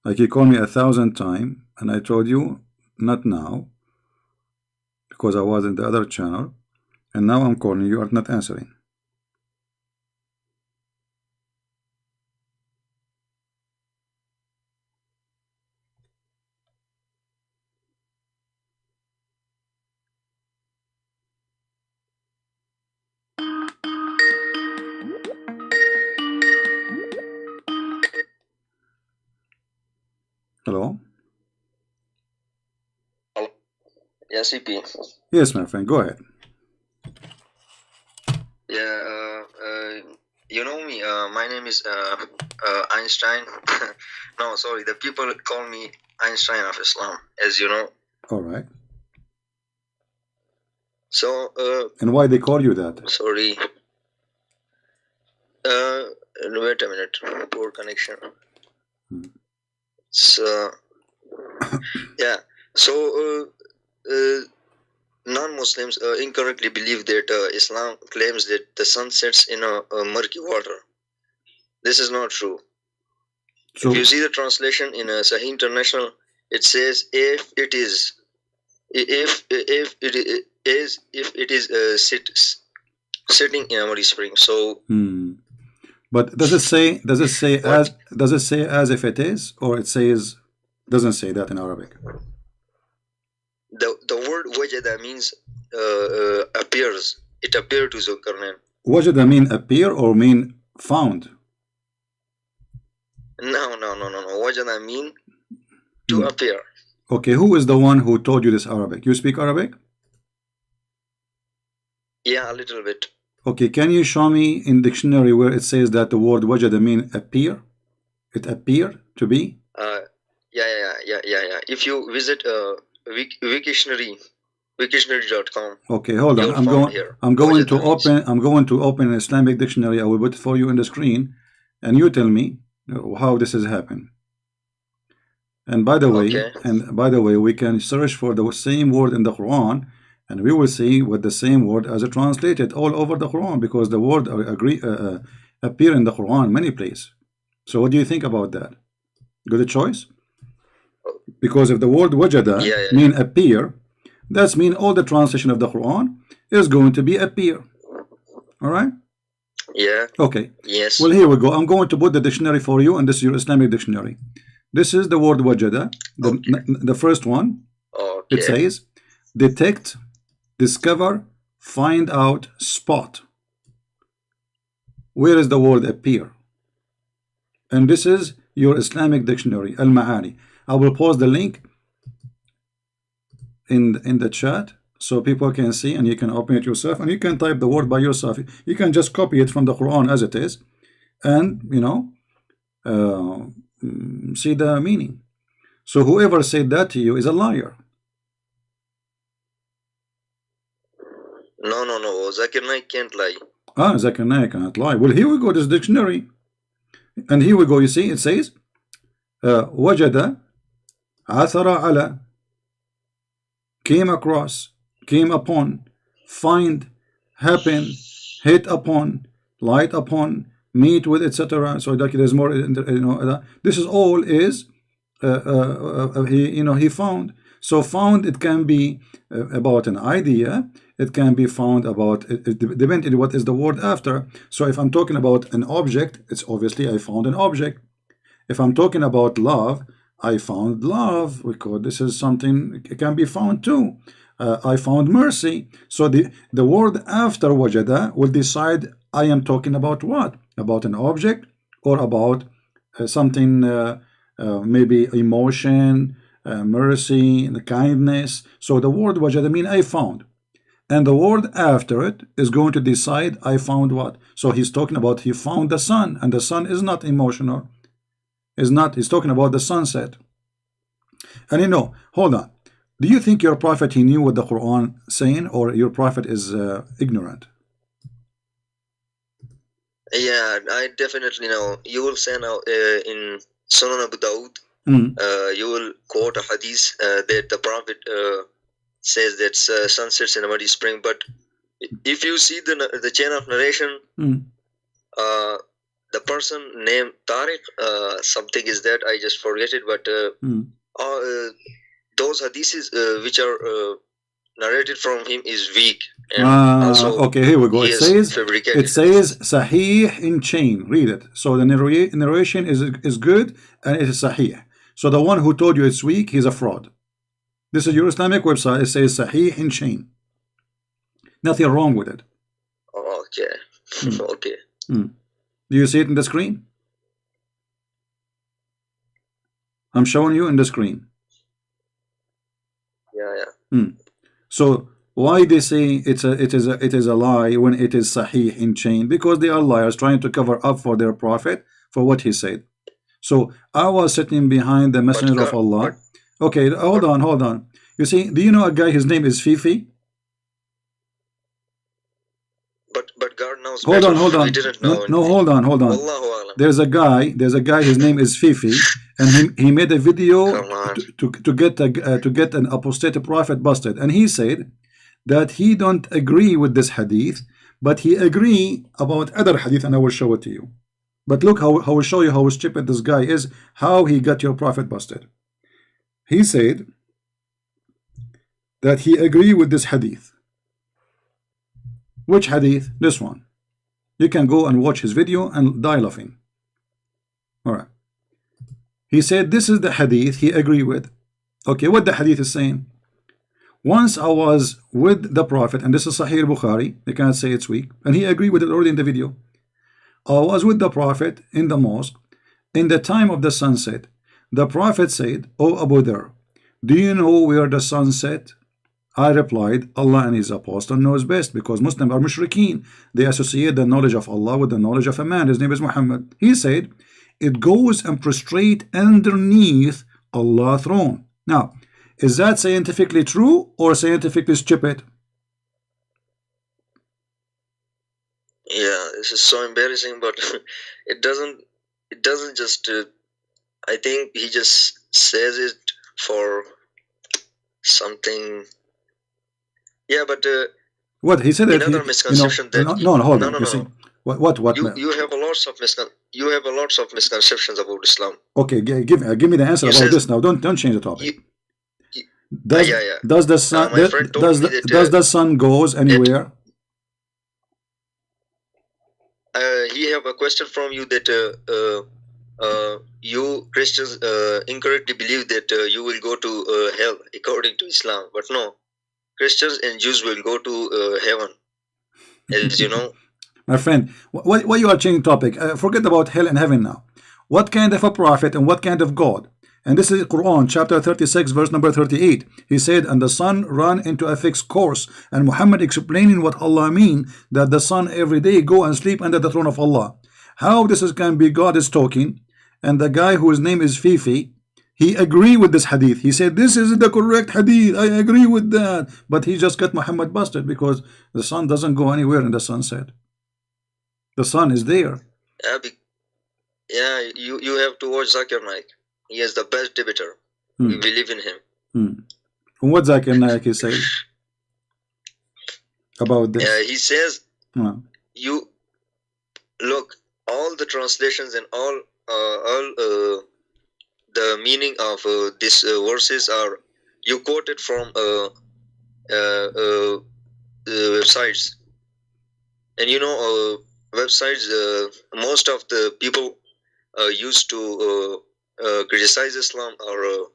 S1: Like, you called me 1,000 times, and I told you not now because I was in the other channel, and now I'm calling you. You are not answering. Hello?
S2: Yes, CP.
S1: Yes, my friend, go ahead.
S2: Yeah, you know me. My name is Einstein. No, sorry. The people call me Einstein of Islam, as you know.
S1: All right.
S2: So.
S1: And why they call you that?
S2: Sorry. Wait a minute. Poor connection. So. Yeah. So. Non-Muslims incorrectly believe that Islam claims that the sun sets in a murky water. This is not true. So, if you see the translation in Sahih International, it says if it is sitting in a muddy spring. So.
S1: But does it say as if it is, or it says doesn't say that in Arabic?
S2: The word wajada means appears. It appeared to Zulkarnain.
S1: Wajada mean appear or mean found?
S2: No. Wajada mean to appear.
S1: Okay, who is the one who told you this Arabic? You speak Arabic?
S2: Yeah, a little bit.
S1: Okay, can you show me in dictionary where it says that the word wajada mean appear? It appear to be?
S2: Yeah. If you visit Wiktionary.com.
S1: Okay, hold on. I'm going to open an Islamic dictionary. I will put it for you in the screen, and you tell me how this has happened. And by the way, we can search for the same word in the Quran, and we will see what the same word as it translated all over the Quran, because the word appear in the Quran many places. So what do you think about that? Good choice? Because if the word wajada mean appear, that's mean all the translation of the Quran is going to be appear. All right?
S2: Yeah.
S1: Okay.
S2: Yes.
S1: Well, here we go. I'm going to put the dictionary for you, and this is your Islamic dictionary. This is the word wajada, the first one.
S2: Okay.
S1: It says detect, discover, find out, spot. Where is the word appear? And this is your Islamic dictionary, Al-Ma'ani. I will post the link in the chat so people can see, and you can open it yourself, and you can type the word by yourself. You can just copy it from the Quran as it is, and see the meaning. So whoever said that to you is a liar.
S2: No. Zakir Naik can't lie.
S1: Zakir Naik cannot lie. Well, here we go, this dictionary. And here we go, you see, it says wajada, athara ala, came across, came upon, find, happen, hit upon, light upon, meet with, etc. So like there's more, this is all is he found. So found, it can be about an idea, it can be found about, it depends on what is the word after. So if I'm talking about an object, it's obviously I found an object. If I'm talking about love, I found love, because this is something, it can be found too. I found mercy. So the word after wajada will decide I am talking about what? About an object, or about something, maybe emotion, mercy, and kindness. So the word wajada mean I found, and the word after it is going to decide I found what. So he's talking about he found the sun, and the sun is not emotional. He's talking about the sunset. And hold on. Do you think your prophet, he knew what the Quran saying, or your prophet is ignorant?
S2: Yeah, I definitely know. You will say now in Sunan Abu Dawud, you will quote a hadith that the prophet says that sun sets in a muddy spring. But if you see the chain of narration, the person named Tariq, something is that, I just forget it, but those hadiths which are narrated from him is weak.
S1: Okay, here we go. It says Sahih in chain. Read it. So the narration is good, and it is Sahih. So the one who told you it's weak, he's a fraud. This is your Islamic website. It says Sahih in chain. Nothing wrong with it.
S2: Okay. Okay.
S1: Do you see it in the screen? I'm showing you in the screen.
S2: Yeah.
S1: So why they say it is a lie when it is Sahih in chain? Because they are liars trying to cover up for their prophet for what he said. So I was sitting behind the messenger of Allah. Okay, hold on. You see, do you know a guy? His name is Fifi.
S2: But God knows.
S1: Hold on. We didn't know. No, hold on. There's a guy. His name is Fifi, and he made a video to get an apostate prophet busted. And he said that he don't agree with this hadith, but he agree about other hadith, and I will show it to you. But look how I will show you how stupid this guy is, how he got your prophet busted. He said that he agree with this hadith. Which hadith? This one. You can go and watch his video and die laughing. Alright. He said this is the hadith he agree with. Okay, what the hadith is saying? Once I was with the Prophet, and this is Sahih Bukhari, you cannot say it's weak, and he agreed with it already in the video. I was with the Prophet in the mosque in the time of the sunset. The Prophet said, "O Abu Dhar, do you know where the sun set?" I replied, Allah and His Apostle knows best, because Muslims are mushrikeen. They associate the knowledge of Allah with the knowledge of a man. His name is Muhammad. He said, it goes and prostrate underneath Allah's throne. Now, is that scientifically true or scientifically stupid?
S2: Yeah, this is so embarrassing, but it doesn't just, I think he just says it for something. Yeah, but
S1: what he said, that
S2: another misconception, that
S1: no, hold on.
S2: no,
S1: You see, what
S2: you have a lots of misconceptions about Islam.
S1: Okay, give me the answer about this now. Don't change the topic. Does the sun
S2: my friend told me that,
S1: does the sun goes anywhere?
S2: He have a question from you, that you Christians incorrectly believe that you will go to hell according to Islam, but no, Christians and Jews will go to heaven, as you know.
S1: My friend, why you are changing topic? Forget about hell and heaven now. What kind of a prophet and what kind of God? And this is Quran chapter 36 verse number 38. He said, and the sun ran into a fixed course. And Muhammad explaining what Allah mean, that the sun every day go and sleep under the throne of Allah. How this can be God is talking, and the guy whose name is Fifi, he agree with this hadith. He said, this is the correct hadith, I agree with that. But he just got Muhammad busted, because the sun doesn't go anywhere in the sunset. The sun is there.
S2: Yeah, you have to watch Zakir Naik. He is the best debater. We believe in him.
S1: What Zakir Naik he said about this?
S2: He says, you look, all the translations and all the meaning of these verses are you quoted from websites, and you know websites. Most of the people used to criticize Islam, or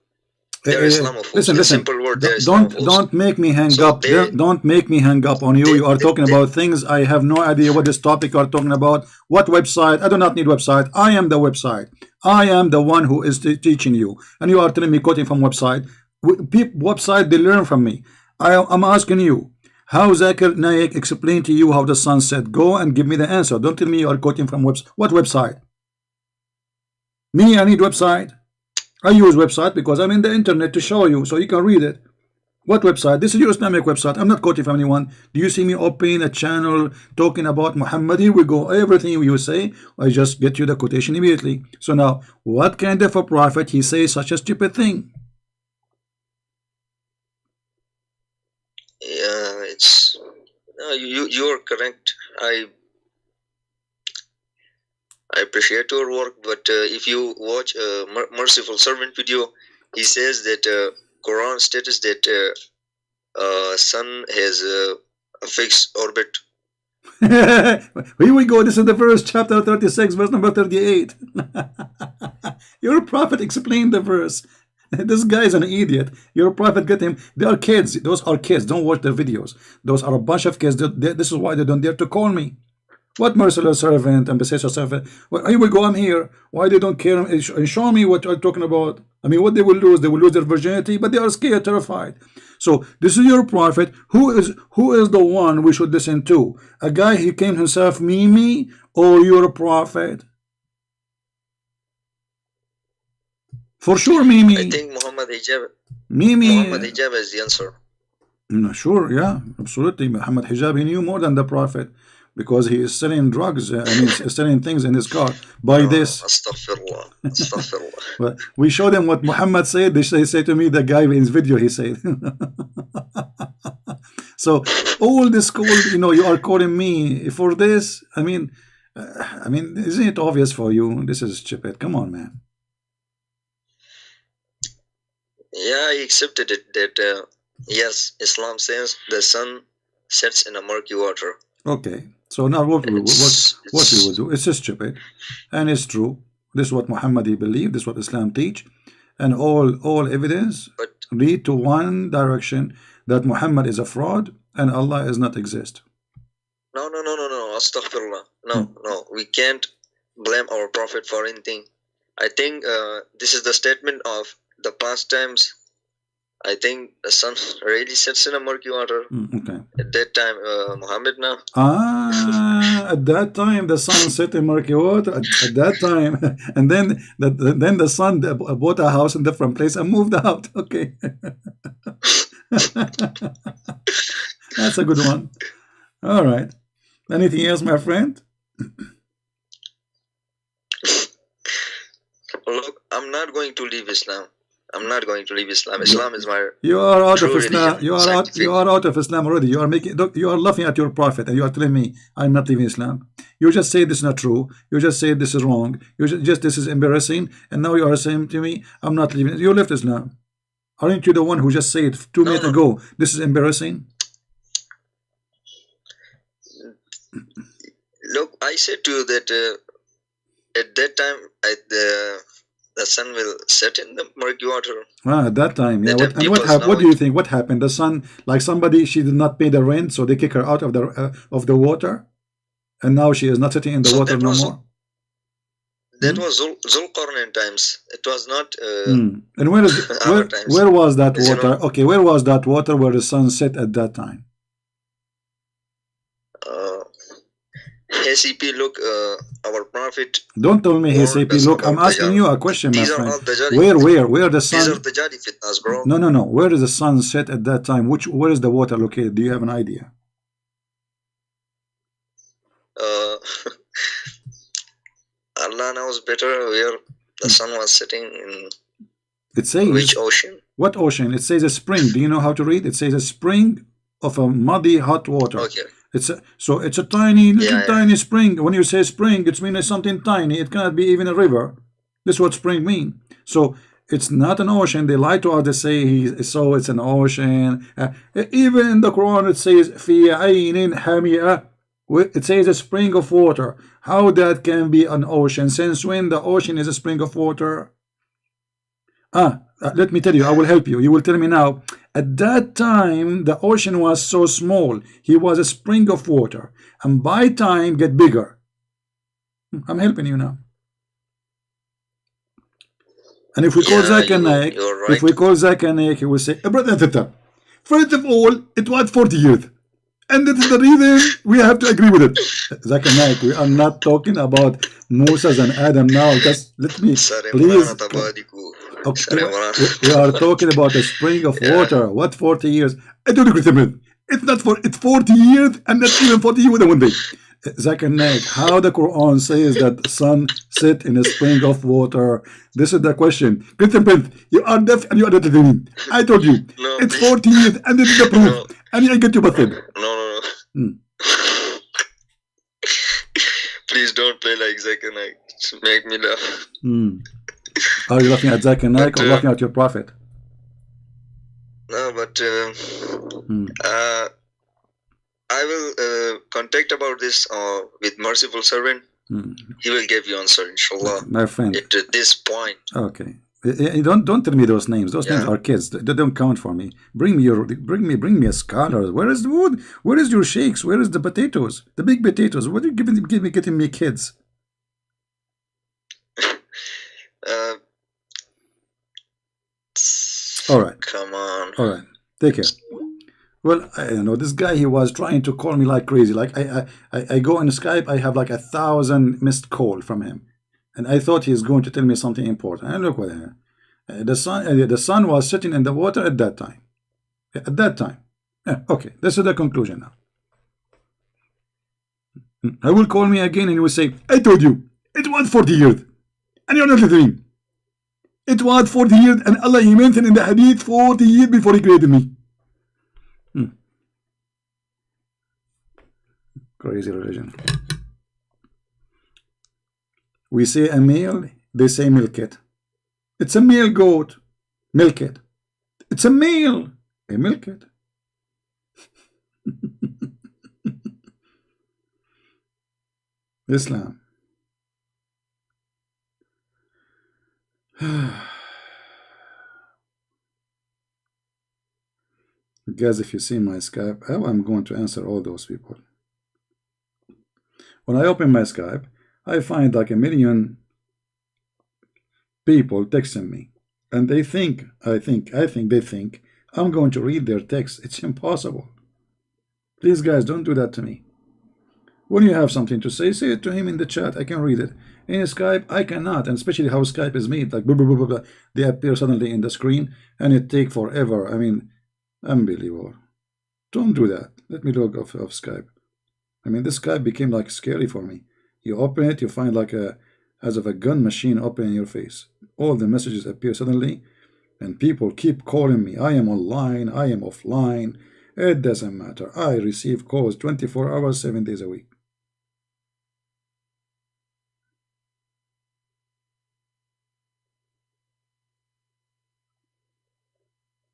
S2: they're Islamophobes.
S1: Listen.
S2: Simple word.
S1: Don't make me hang up. Don't make me hang up on you. You are talking about things I have no idea what this topic you are talking about. What website? I do not need website. I am the website. I am the one who is teaching you, and you are telling me quoting from website. Website, they learn from me. I'm asking you, how Zakir Naik explained to you how the sun set? Go and give me the answer. Don't tell me you are quoting from website. What website? Me, I need website. I use website because I'm in the internet to show you, so you can read it. What website? This is your Islamic website. I'm not quoting from anyone. Do you see me open a channel talking about Muhammad? Here we go. Everything you say, I just get you the quotation immediately. So now, what kind of a prophet he says such a stupid thing?
S2: Yeah, it's you're correct. I appreciate your work, but if you watch a Merciful Servant video, he says that Quran states that sun has a fixed orbit.
S1: Here we go. This is the verse, chapter 36, verse number 38. Your prophet explained the verse. This guy is an idiot. Your prophet get him. They are kids. Those are kids. Don't watch their videos. Those are a bunch of kids. This is why they don't dare to call me. What merciful servant and beseech servant? Well, here we go. I'm here. Why they don't care and show me what you're talking about? I mean, what they will lose? They will lose their virginity, but they are scared, terrified. So this is your prophet. Who is the one we should listen to? A guy who came himself, me, or your prophet? For sure, Mimi.
S2: I think Muhammad Hijab.
S1: Mimi.
S2: Muhammad Hijab is the answer.
S1: Sure, yeah, absolutely. Muhammad Hijab, he knew more than the prophet, because he is selling drugs. I mean, selling things in his car. Buy this.
S2: Astaghfirullah. Astaghfirullah.
S1: Well, we showed them what Muhammad said. They say to me, the guy in his video, he said. So all this call, you are calling me for this. I mean, isn't it obvious for you? This is stupid. Come on, man.
S2: Yeah, I accepted it that yes, Islam says the sun sets in a murky water.
S1: Okay, so now what we will do? It's stupid, and it's true. This is what Muhammad believed. This is what Islam teach, and all evidence lead to one direction, that Muhammad is a fraud and Allah does not exist.
S2: No. Astaghfirullah. No. We can't blame our prophet for anything. I think this is the statement of the past times I think the sun really sets in a murky water.
S1: Okay.
S2: At that time, Muhammad now.
S1: At that time the sun set in murky water. At that time, and then the sun bought a house in a different place and moved out. Okay. That's a good one. All right. Anything else, my friend?
S2: Look, I'm not going to leave Islam. I'm not going to leave Islam. Islam is my
S1: You are out of
S2: true
S1: Islam.
S2: religion.
S1: You are out of Islam already. You are making. You are laughing at your prophet, and you are telling me I'm not leaving Islam. You just say this is not true. You just say this is wrong. You just this is embarrassing, and now you are saying to me I'm not leaving. You left Islam. Aren't you the one who just said 2 minutes ago this is embarrassing?
S2: Look, I said to you that at that time the sun will set in the murky water.
S1: At that time, yeah. What happened? What do you think? What happened? The sun, like somebody, she did not pay the rent, so they kick her out of the water, and now she is not sitting in the water no more.
S2: That was Zulqarnain times. It was not.
S1: And where was that water? Okay, where was that water where the sun set at that time?
S2: HCP, look, our prophet.
S1: Don't tell me HCP. Look, I'm asking you a question, my friend. Where the sun?
S2: These are the Jadi fitnas, bro.
S1: No. Where is the sun set at that time? Where is the water located? Do you have an idea?
S2: Allah knows better where the sun was setting in.
S1: It says
S2: which ocean?
S1: What ocean? It says a spring. Do you know how to read? It says a spring of a muddy hot water.
S2: Okay.
S1: It's a tiny tiny spring. When you say spring, it means something tiny. It cannot be even a river. This is what spring means. So it's not an ocean. They lie to us. They say it's an ocean. Even in the Quran it says fi aynin hamia. It says a spring of water. How that can be an ocean? Since when the ocean is a spring of water? Let me tell you. I will help you. You will tell me now. At that time, the ocean was so small. He was a spring of water. And by time, get bigger. I'm helping you now. And if we call Zakir Naik, he will say, brother, first of all, it was 40 years. And that is the reason we have to agree with it. Zakir Naik, we are not talking about Moses and Adam now. Just let me, please. Okay. We are talking about a spring of water. What 40 years? I don't agree with it. It's 40 years and not even 40 years in one day. Zakir Naik, how the Quran says that the sun set in a spring of water? This is the question. Christian Prince, you are deaf and you are not listening. I told you. No, it's 40 years and this is the proof. No. And I get you busted.
S2: No. Please don't play like Zakir Naik. Make me laugh.
S1: Are you laughing at Zakir Naik or laughing at your prophet?
S2: No, but I will contact about this with merciful servant. He will give you answer, inshallah.
S1: My friend.
S2: At this point.
S1: Okay. Don't tell me those names. Those names are kids. They don't count for me. Bring me a scholar. Where is the wood? Where is your sheikhs? Where is the potatoes? The big potatoes. What are you getting me kids? All right.
S2: Come on.
S1: All right. Take care. Well, I don't know. This guy, he was trying to call me like crazy. Like I go on Skype, I have like 1,000 missed call from him, and I thought he's going to tell me something important. And look what the sun was sitting in the water at that time. At that time. Okay. This is the conclusion now. I will call me again, and he will say, "I told you it was 40 years, and you're not listening. It was 40 years, and Allah, he mentioned in the hadith 40 years before he created me." Crazy religion. We say a male, they say milk it. It's a male goat. Milk it. It's a male. They milk it. Islam. Guys, if you see my Skype, how I'm going to answer all those people. When I open my Skype, I find like 1 million people texting me, and they think I'm going to read their text. It's impossible. Please, guys, don't do that to me. When you have something to say it to him in the chat. I can read it. In Skype, I cannot, and especially how Skype is made, like blah, blah, blah, blah, blah. They appear suddenly in the screen, and it take forever. I mean, unbelievable. Don't do that. Let me log off of Skype. I mean, this Skype became like scary for me. You open it, you find like as of a gun machine open in your face. All the messages appear suddenly, and people keep calling me. I am online, I am offline. It doesn't matter. I receive calls 24 hours, 7 days a week.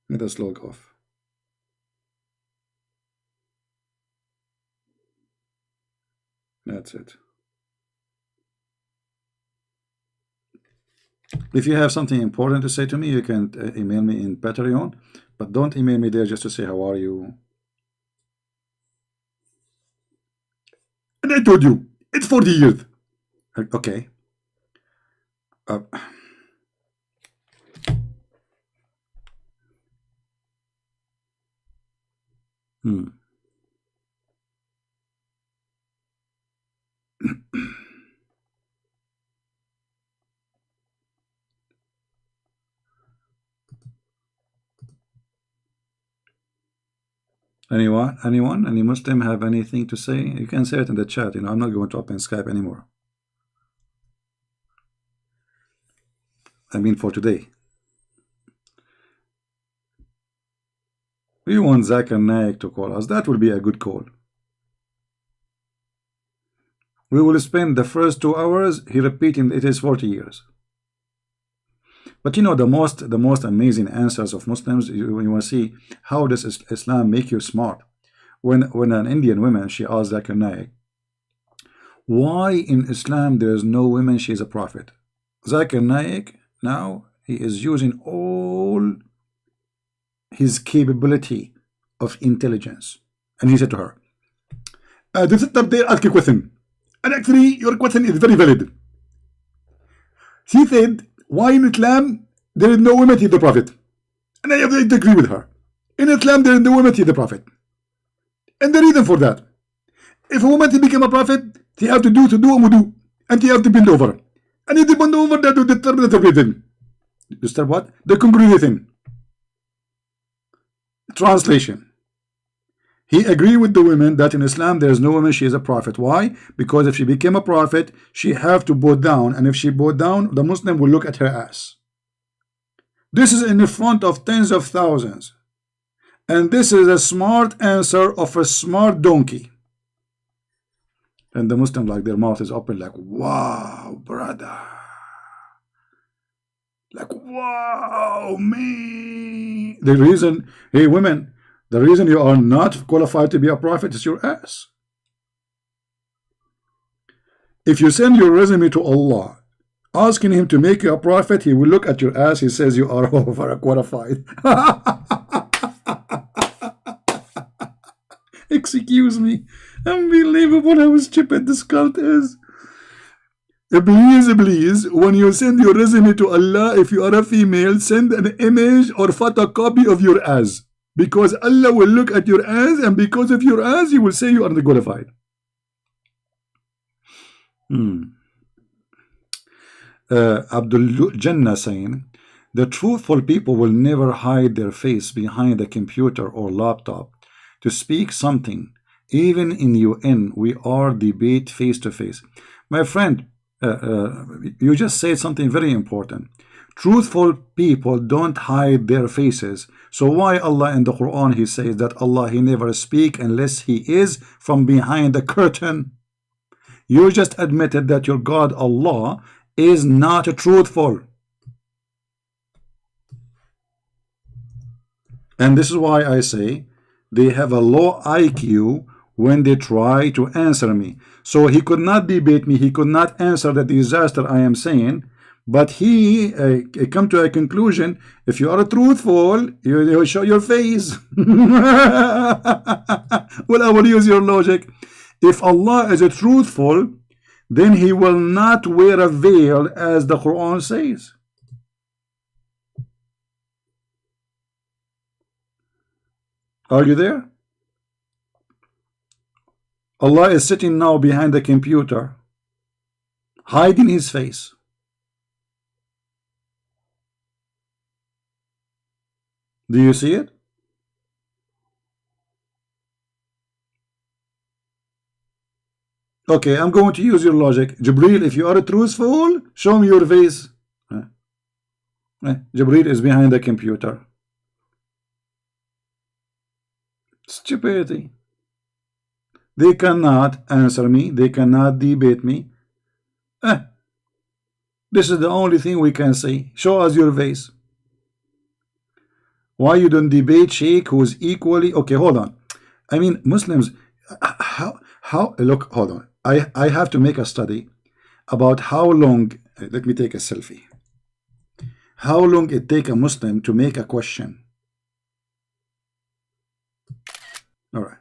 S1: Let us log off. That's it. If you have something important to say to me, you can email me in Patreon, but don't email me there just to say how are you. And I told you, it's 40 years. Okay. Anyone? Any Muslim have anything to say? You can say it in the chat. I'm not going to open Skype anymore. I mean, for today. We want Zakir Naik to call us. That will be a good call. We will spend the first 2 hours he repeating it is 40 years. But the most amazing answers of Muslims, you want to see how does Islam make you smart. When an Indian woman, she asked Zakir Naik, why in Islam there is no women, she is a prophet. Zakir Naik, now he is using all his capability of intelligence, and he said to her, this is the ask a question, and actually your question is very valid. She said, why in Islam there is no woman to the prophet? And I have to agree with her. In Islam there is no woman to the prophet, and the reason for that, if a woman to become a prophet, she have to do wudu, and she have to bend over, and if they bend over, that will disturb the congregation. Disturb what? The congregation. Translation. He agreed with the women that in Islam there is no woman, she is a prophet. Why? Because if she became a prophet, she have to bow down, and if she bow down, the Muslim will look at her ass. This is in the front of tens of thousands, and this is a smart answer of a smart donkey. And the Muslim, like, their mouth is open, like, wow, brother, like, wow, me. The reason, hey women, the reason you are not qualified to be a prophet is your ass. If you send your resume to Allah asking him to make you a prophet, he will look at your ass. He says you are overqualified. Excuse me. Unbelievable how stupid this cult is. Please, when you send your resume to Allah, if you are a female, send an image or photocopy of your ass, because Allah will look at your ass, and because of your ass, He will say you are qualified. Abdul Jannah saying, the truthful people will never hide their face behind a computer or laptop to speak something. Even in UN, we are debate face to face. My friend, you just said something very important. Truthful people don't hide their faces. So why Allah in the Quran, He says that Allah, He never speak unless He is from behind the curtain? You just admitted that your God Allah is not truthful. And this is why I say they have a low IQ when they try to answer me. So he could not debate me, he could not answer the disaster I am saying, but he come to a conclusion. If you are truthful, you show your face. Well, I will use your logic. If Allah is a truthful, then He will not wear a veil as the Quran says. Are you there? Allah is sitting now behind the computer, hiding his face. Do you see it? Okay, I'm going to use your logic. Jibril, if you are truthful, show me your face. Jibril is behind the computer. Stupidity. They cannot answer me. They cannot debate me. This is the only thing we can say. Show us your face. Why you don't debate Sheikh who's equally okay? Hold on. I mean, Muslims. How? Look, hold on. I have to make a study about how long. Let me take a selfie. How long it take a Muslim to make a question? All right.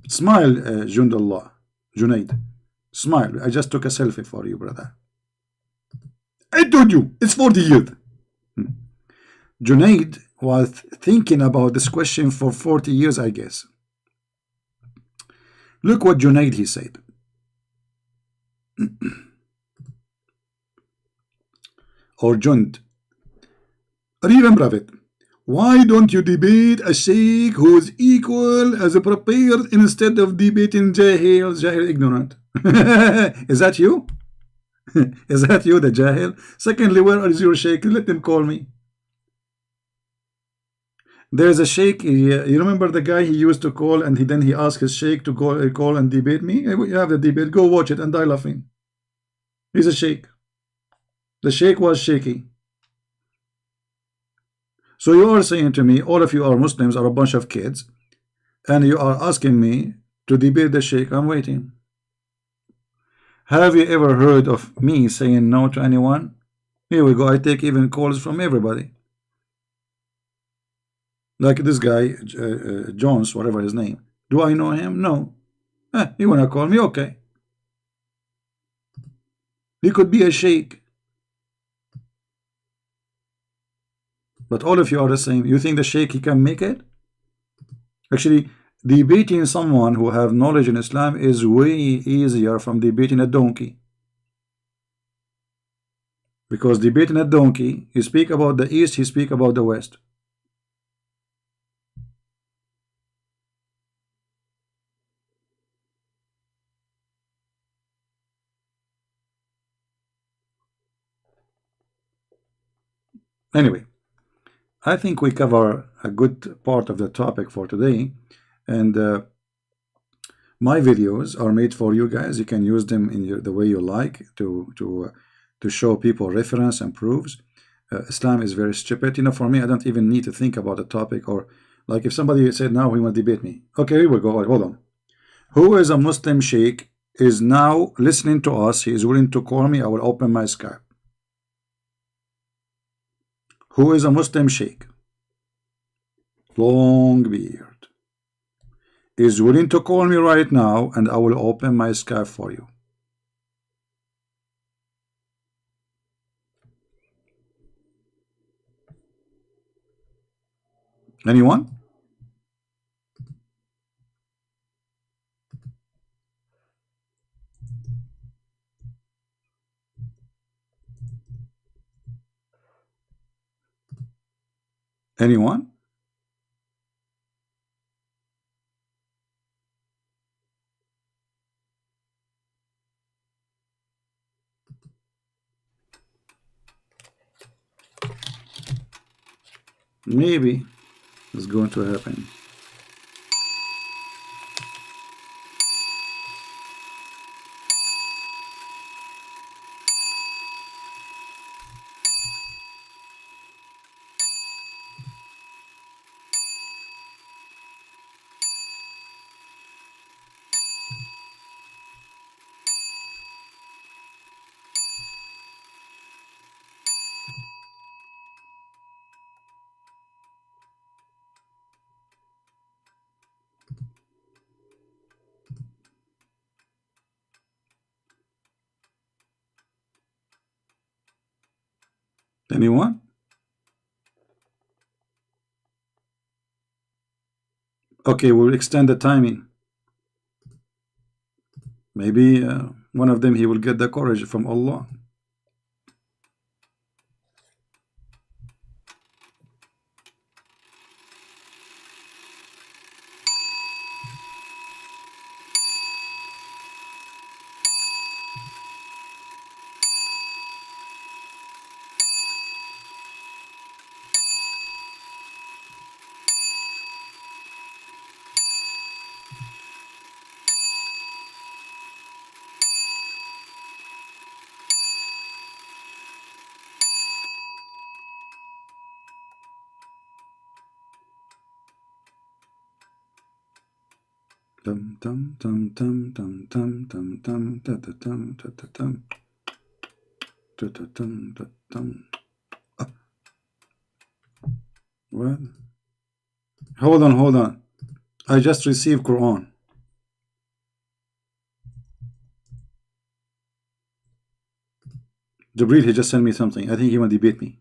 S1: Smile, Jundallah, Junaid. Smile. I just took a selfie for you, brother. I told you it's 40 years. Junaid was thinking about this question for 40 years, I guess. Look what Junaid he said. Or Jund. Remember of it. Why don't you debate a sheikh who is equal as a prepared instead of debating Jahil ignorant? Is that you? Is that you, the Jahil? Secondly, where is your sheikh? Let them call me. There's a sheikh. You remember the guy he used to call, and then he asked his sheikh to call and debate me? You have the debate. Go watch it and die laughing. He's a sheikh. The sheikh was shaky. So you are saying to me, all of you are Muslims, are a bunch of kids, and you are asking me to debate the sheikh. I'm waiting. Have you ever heard of me saying no to anyone? Here we go. I take even calls from everybody. Like this guy, Jones, whatever his name. Do I know him? No. You want to call me? Okay. He could be a sheikh. But all of you are the same. You think the sheikh, he can make it? Actually, debating someone who have knowledge in Islam is way easier from debating a donkey. Because debating a donkey, you speak about the East, he speak about the West. Anyway, I think we cover a good part of the topic for today, and my videos are made for you guys. You can use them in the way you like to show people reference and proofs. Islam is very stupid. You know, for me, I don't even need to think about the topic, or like if somebody said, now he want to debate me. Okay, here we go. Hold on. Who is a Muslim sheikh is now listening to us? He is willing to call me. I will open my Skype. Who is a Muslim sheikh? Long beard. Is willing to call me right now, and I will open my Skype for you. Anyone? Anyone? Maybe it's going to happen. Anyone? Okay, we'll extend the timing. Maybe one of them, he will get the courage from Allah. Tum tum tum tum tum tum tum tum ta ta tum ta ta tum ta ta tum ta tum. What? Hold on, hold on. I just received Quran. Jibril, he just sent me something. I think he want to debate me.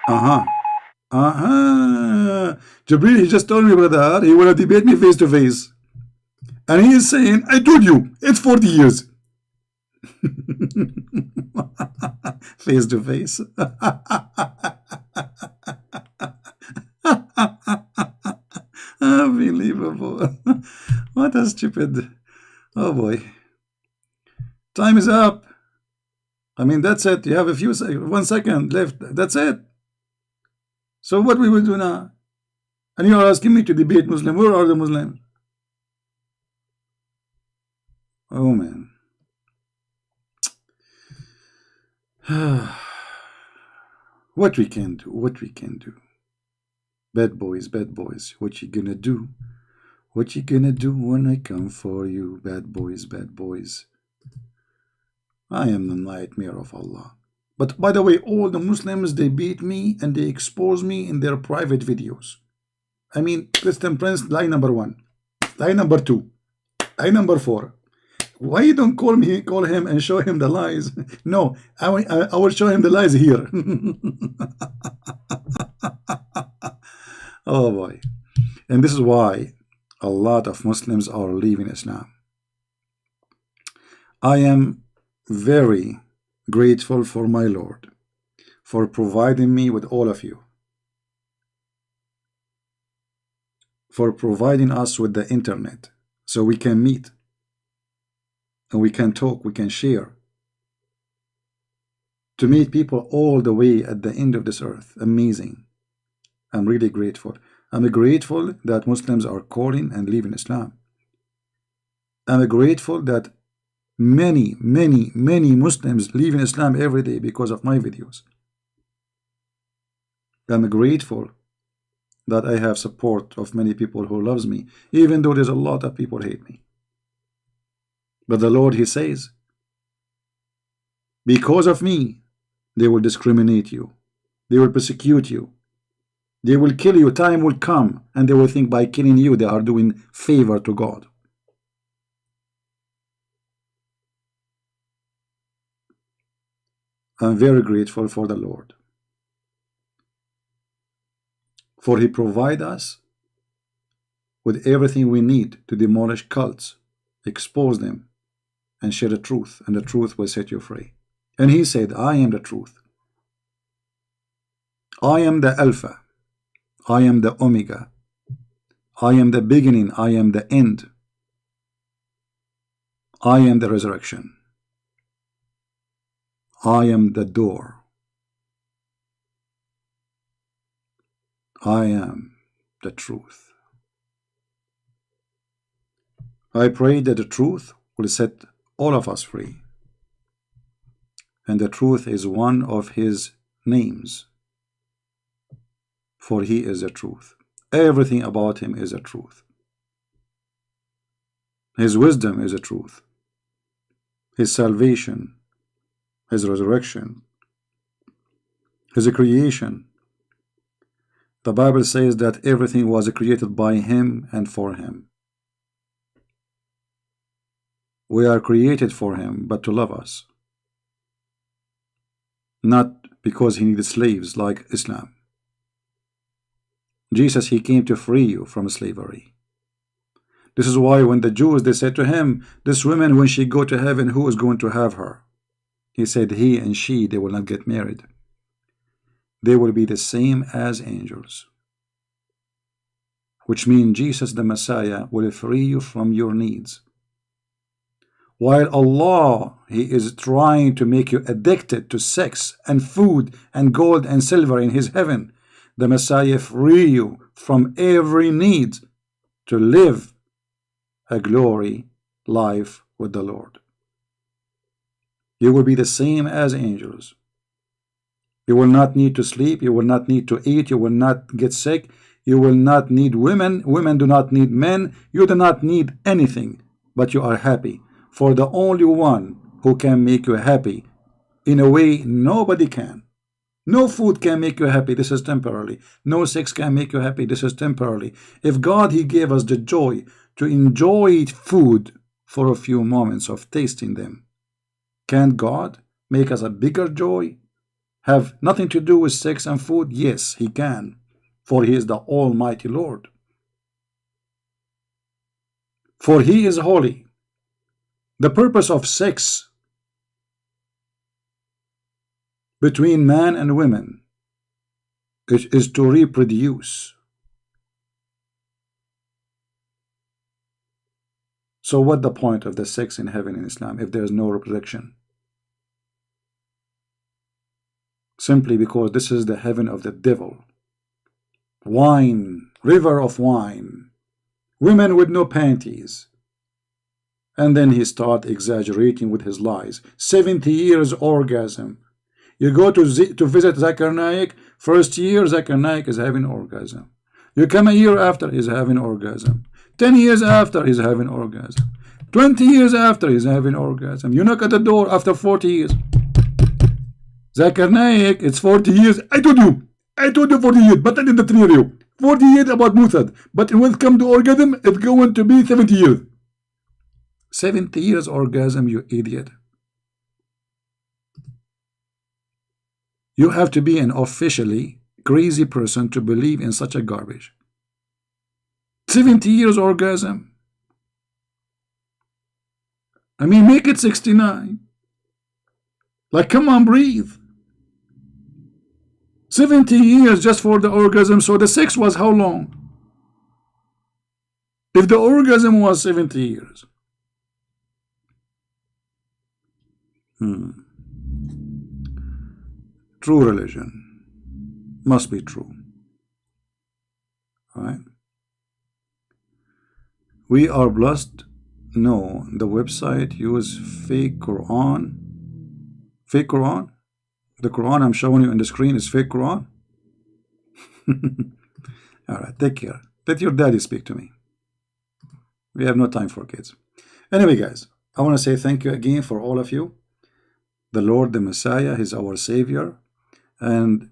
S1: Uh-huh. Uh-huh. Jibril, he just told me, brother, he want to debate me face to face. And he is saying, I told you, it's 40 years. Face to face. Unbelievable. What a stupid. Oh boy. Time is up. I mean, that's it. You have a few 1 second left. That's it. So what we will do now? And you are asking me to debate Muslim. Where are the Muslims? Oh man. What we can do, what we can do. Bad boys, what you gonna do? What you gonna do when I come for you? Bad boys, bad boys. I am the nightmare of Allah. But by the way, all the Muslims, they beat me and they expose me in their private videos. I mean, Christian Prince, lie number 1. Lie number 2. Lie number 4. Why you don't call him and show him the lies? No, I will show him the lies here. Oh boy. And this is why a lot of Muslims are leaving Islam. I am very grateful for my Lord for providing me with all of you, for providing us with the internet so we can meet and we can talk, we can share, to meet people all the way at the end of this earth. Amazing. I'm really grateful. I'm grateful that Muslims are calling and leaving Islam. I'm grateful that many Muslims leaving Islam every day because of my videos. I'm grateful that I have support of many people who loves me, even though there's a lot of people hate me. But the Lord, he says, because of me, they will discriminate you. They will persecute you. They will kill you. Time will come and they will think by killing you, they are doing favor to God. I'm very grateful for the Lord, for he provides us with everything we need to demolish cults, expose them, and share the truth, and the truth will set you free. And he said, I am the truth. I am the Alpha. I am the Omega. I am the beginning. I am the end. I am the resurrection. I am the door. I am the truth. I pray that the truth will set all of us free. And the truth is one of his names. For he is the truth. Everything about him is a truth. His wisdom is a truth. His salvation, his resurrection, his creation. The Bible says that everything was created by him and for him. We are created for him, but to love us. not because he needed slaves like Islam. Jesus, he came to free you from slavery. This is why when the Jews, they said to him, this woman, when she go to heaven, who is going to have her? He said, he and she, they will not get married. They will be the same as angels. Which means Jesus the Messiah will free you from your needs. While Allah, he is trying to make you addicted to sex and food and gold and silver in his heaven, the Messiah free you from every need to live a glory life with the Lord. You will be the same as angels. You will not need to sleep. You will not need to eat. You will not get sick. You will not need women. Women do not need men. You do not need anything, but you are happy. For the only one who can make you happy in a way nobody can. No food can make you happy. This is temporarily. No sex can make you happy. This is temporarily. If God, he gave us the joy to enjoy food for a few moments of tasting them, can God make us a bigger joy? Have nothing to do with sex and food? Yes, he can, for he is the Almighty Lord. For he is holy. The purpose of sex between man and women is to reproduce. So what the point of the sex in heaven in Islam if there is no reproduction? Simply because this is the heaven of the devil. Wine, river of wine, women with no panties. And then he starts exaggerating with his lies. 70 years orgasm. You go to visit Zakir Naik, first year Zakir Naik is having orgasm. You come a year after, he's having orgasm. 10 years after, he's having orgasm. 20 years after, he's having orgasm. You knock at the door after 40 years. Zakir Naik, it's 40 years. I told you 40 years, but I didn't tell you. 40 years about Muthad. But when it comes to orgasm, it's going to be 70 years. 70 years orgasm, you idiot. You have to be an officially crazy person to believe in such a garbage. 70 years orgasm. I mean, make it 69. Like, come on, breathe. 70 years just for the orgasm. So the sex was how long? If the orgasm was 70 years. True religion must be true. All right. We are blessed. No, the website use fake Quran. Fake Quran? The Quran I'm showing you on the screen is fake Quran? All right, take care. Let your daddy speak to me. We have no time for kids. Anyway, guys, I want to say thank you again for all of you. The Lord, the Messiah, is our Savior. And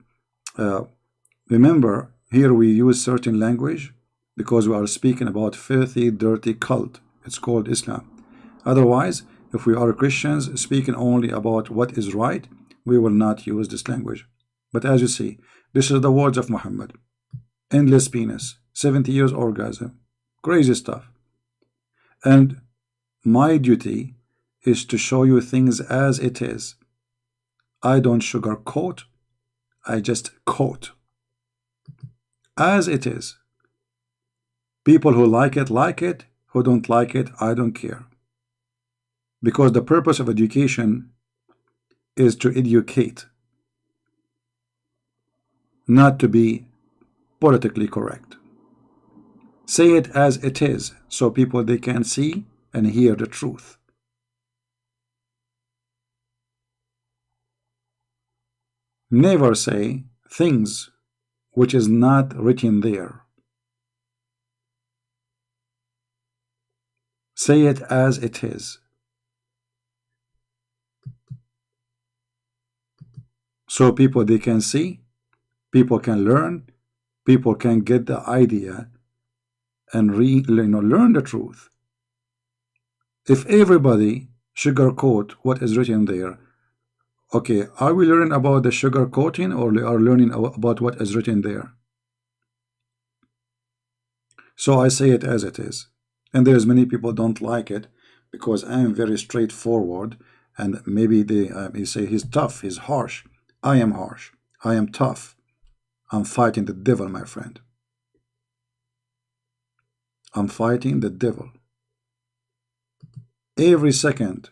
S1: remember, here we use certain language because we are speaking about filthy, dirty cult. It's called Islam. Otherwise, if we are Christians speaking only about what is right, we will not use this language. But as you see, this is the words of Muhammad. Endless penis, 70 years orgasm, crazy stuff. And my duty is to show you things as it is. I don't sugarcoat, I just quote. As it is. People who like it, who don't like it, I don't care. Because the purpose of education is to educate, not to be politically correct. Say it as it is, so people they can see and hear the truth. Never say things which is not written there. Say it as it is. So people they can see, people can learn, people can get the idea and learn the truth. If everybody sugarcoat what is written there, Okay, are we learning about the sugar coating, or we are learning about what is written there? So I say it as it is. And there's many people don't like it because I am very straightforward, and maybe they say he's tough, he's harsh. I am harsh. I am tough. I'm fighting the devil, my friend. I'm fighting the devil. Every second,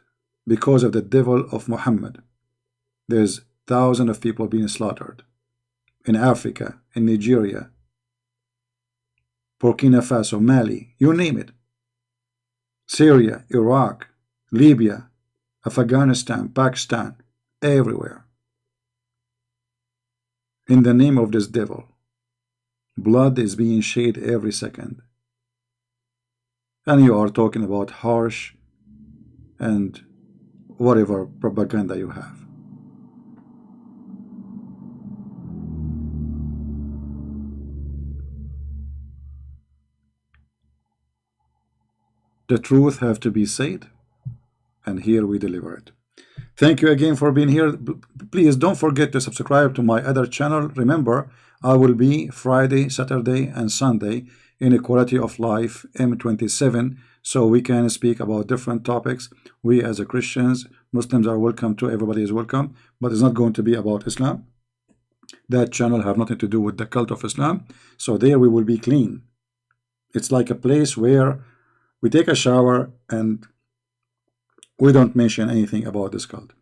S1: because of the devil of Muhammad, there's thousands of people being slaughtered in Africa, in Nigeria, Burkina Faso, Mali, you name it. Syria, Iraq, Libya, Afghanistan, Pakistan, everywhere. In the name of this devil, blood is being shed every second. And you are talking about harsh and whatever propaganda you have. The truth have to be said, and here we deliver it. Thank you again for being here. Please don't forget to subscribe to my other channel. Remember, I will be Friday, Saturday, and Sunday in Equality of Life M27, so we can speak about different topics. We as a Christians, Muslims are welcome too. Everybody is welcome, but it's not going to be about Islam. That channel have nothing to do with the cult of Islam. So there we will be clean. It's like a place where we take a shower and we don't mention anything about this cult.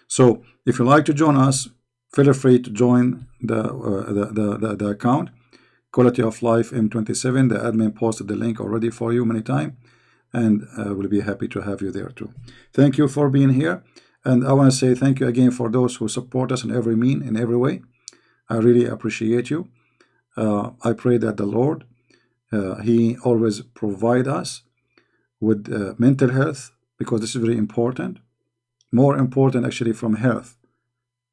S1: So if you like to join us, feel free to join the account, Quality of Life M27. The admin posted the link already for you many times, and we'll be happy to have you there too. Thank you for being here, and I want to say thank you again for those who support us in every mean, in every way. I really appreciate you. I pray that the Lord, He always provide us with mental health, because this is very important. More important actually from health,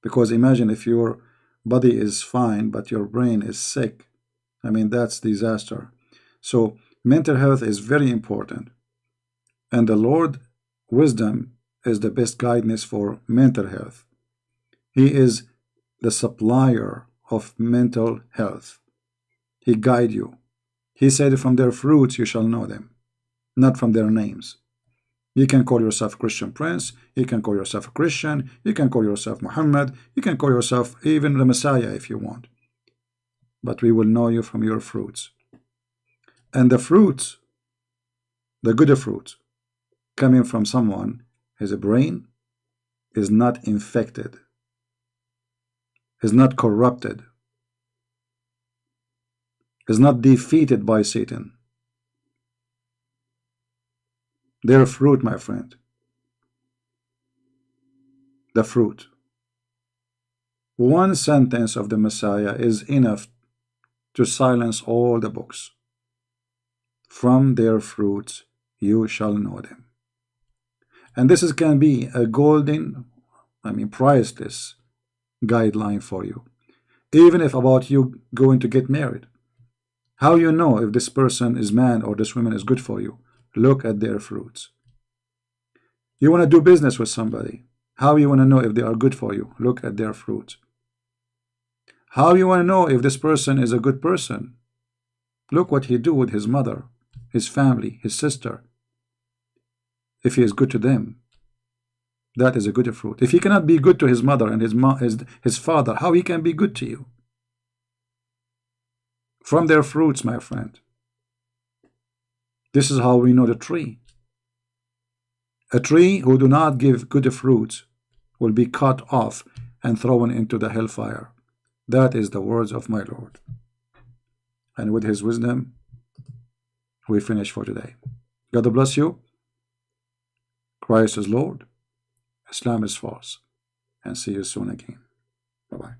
S1: because imagine if your body is fine but your brain is sick. I mean, that's disaster. So mental health is very important, and the Lord wisdom is the best guidance for mental health. He is the supplier of mental health. He guide you. He said, from their fruits you shall know them, not from their names. You can call yourself Christian Prince, you can call yourself a Christian, you can call yourself Muhammad, you can call yourself even the Messiah if you want. But we will know you from your fruits. And the fruits, the good fruits, coming from someone whose brain is not infected, is not corrupted, is not defeated by Satan. Their fruit, my friend, the fruit. One sentence of the Messiah is enough to silence all the books. From their fruits you shall know them. And this can be a golden, priceless guideline for you. Even if about you going to get married. How you know if this person is man or this woman is good for you? Look at their fruits. You want to do business with somebody. How you want to know if they are good for you? Look at their fruits. How you want to know if this person is a good person? Look what he do with his mother, his family, his sister. If he is good to them, that is a good fruit. If he cannot be good to his mother and his father, how he can be good to you? From their fruits, my friend. This is how we know the tree. A tree who do not give good fruits will be cut off and thrown into the hellfire. That is the words of my Lord. And with his wisdom, we finish for today. God bless you. Christ is Lord. Islam is false. And see you soon again. Bye-bye.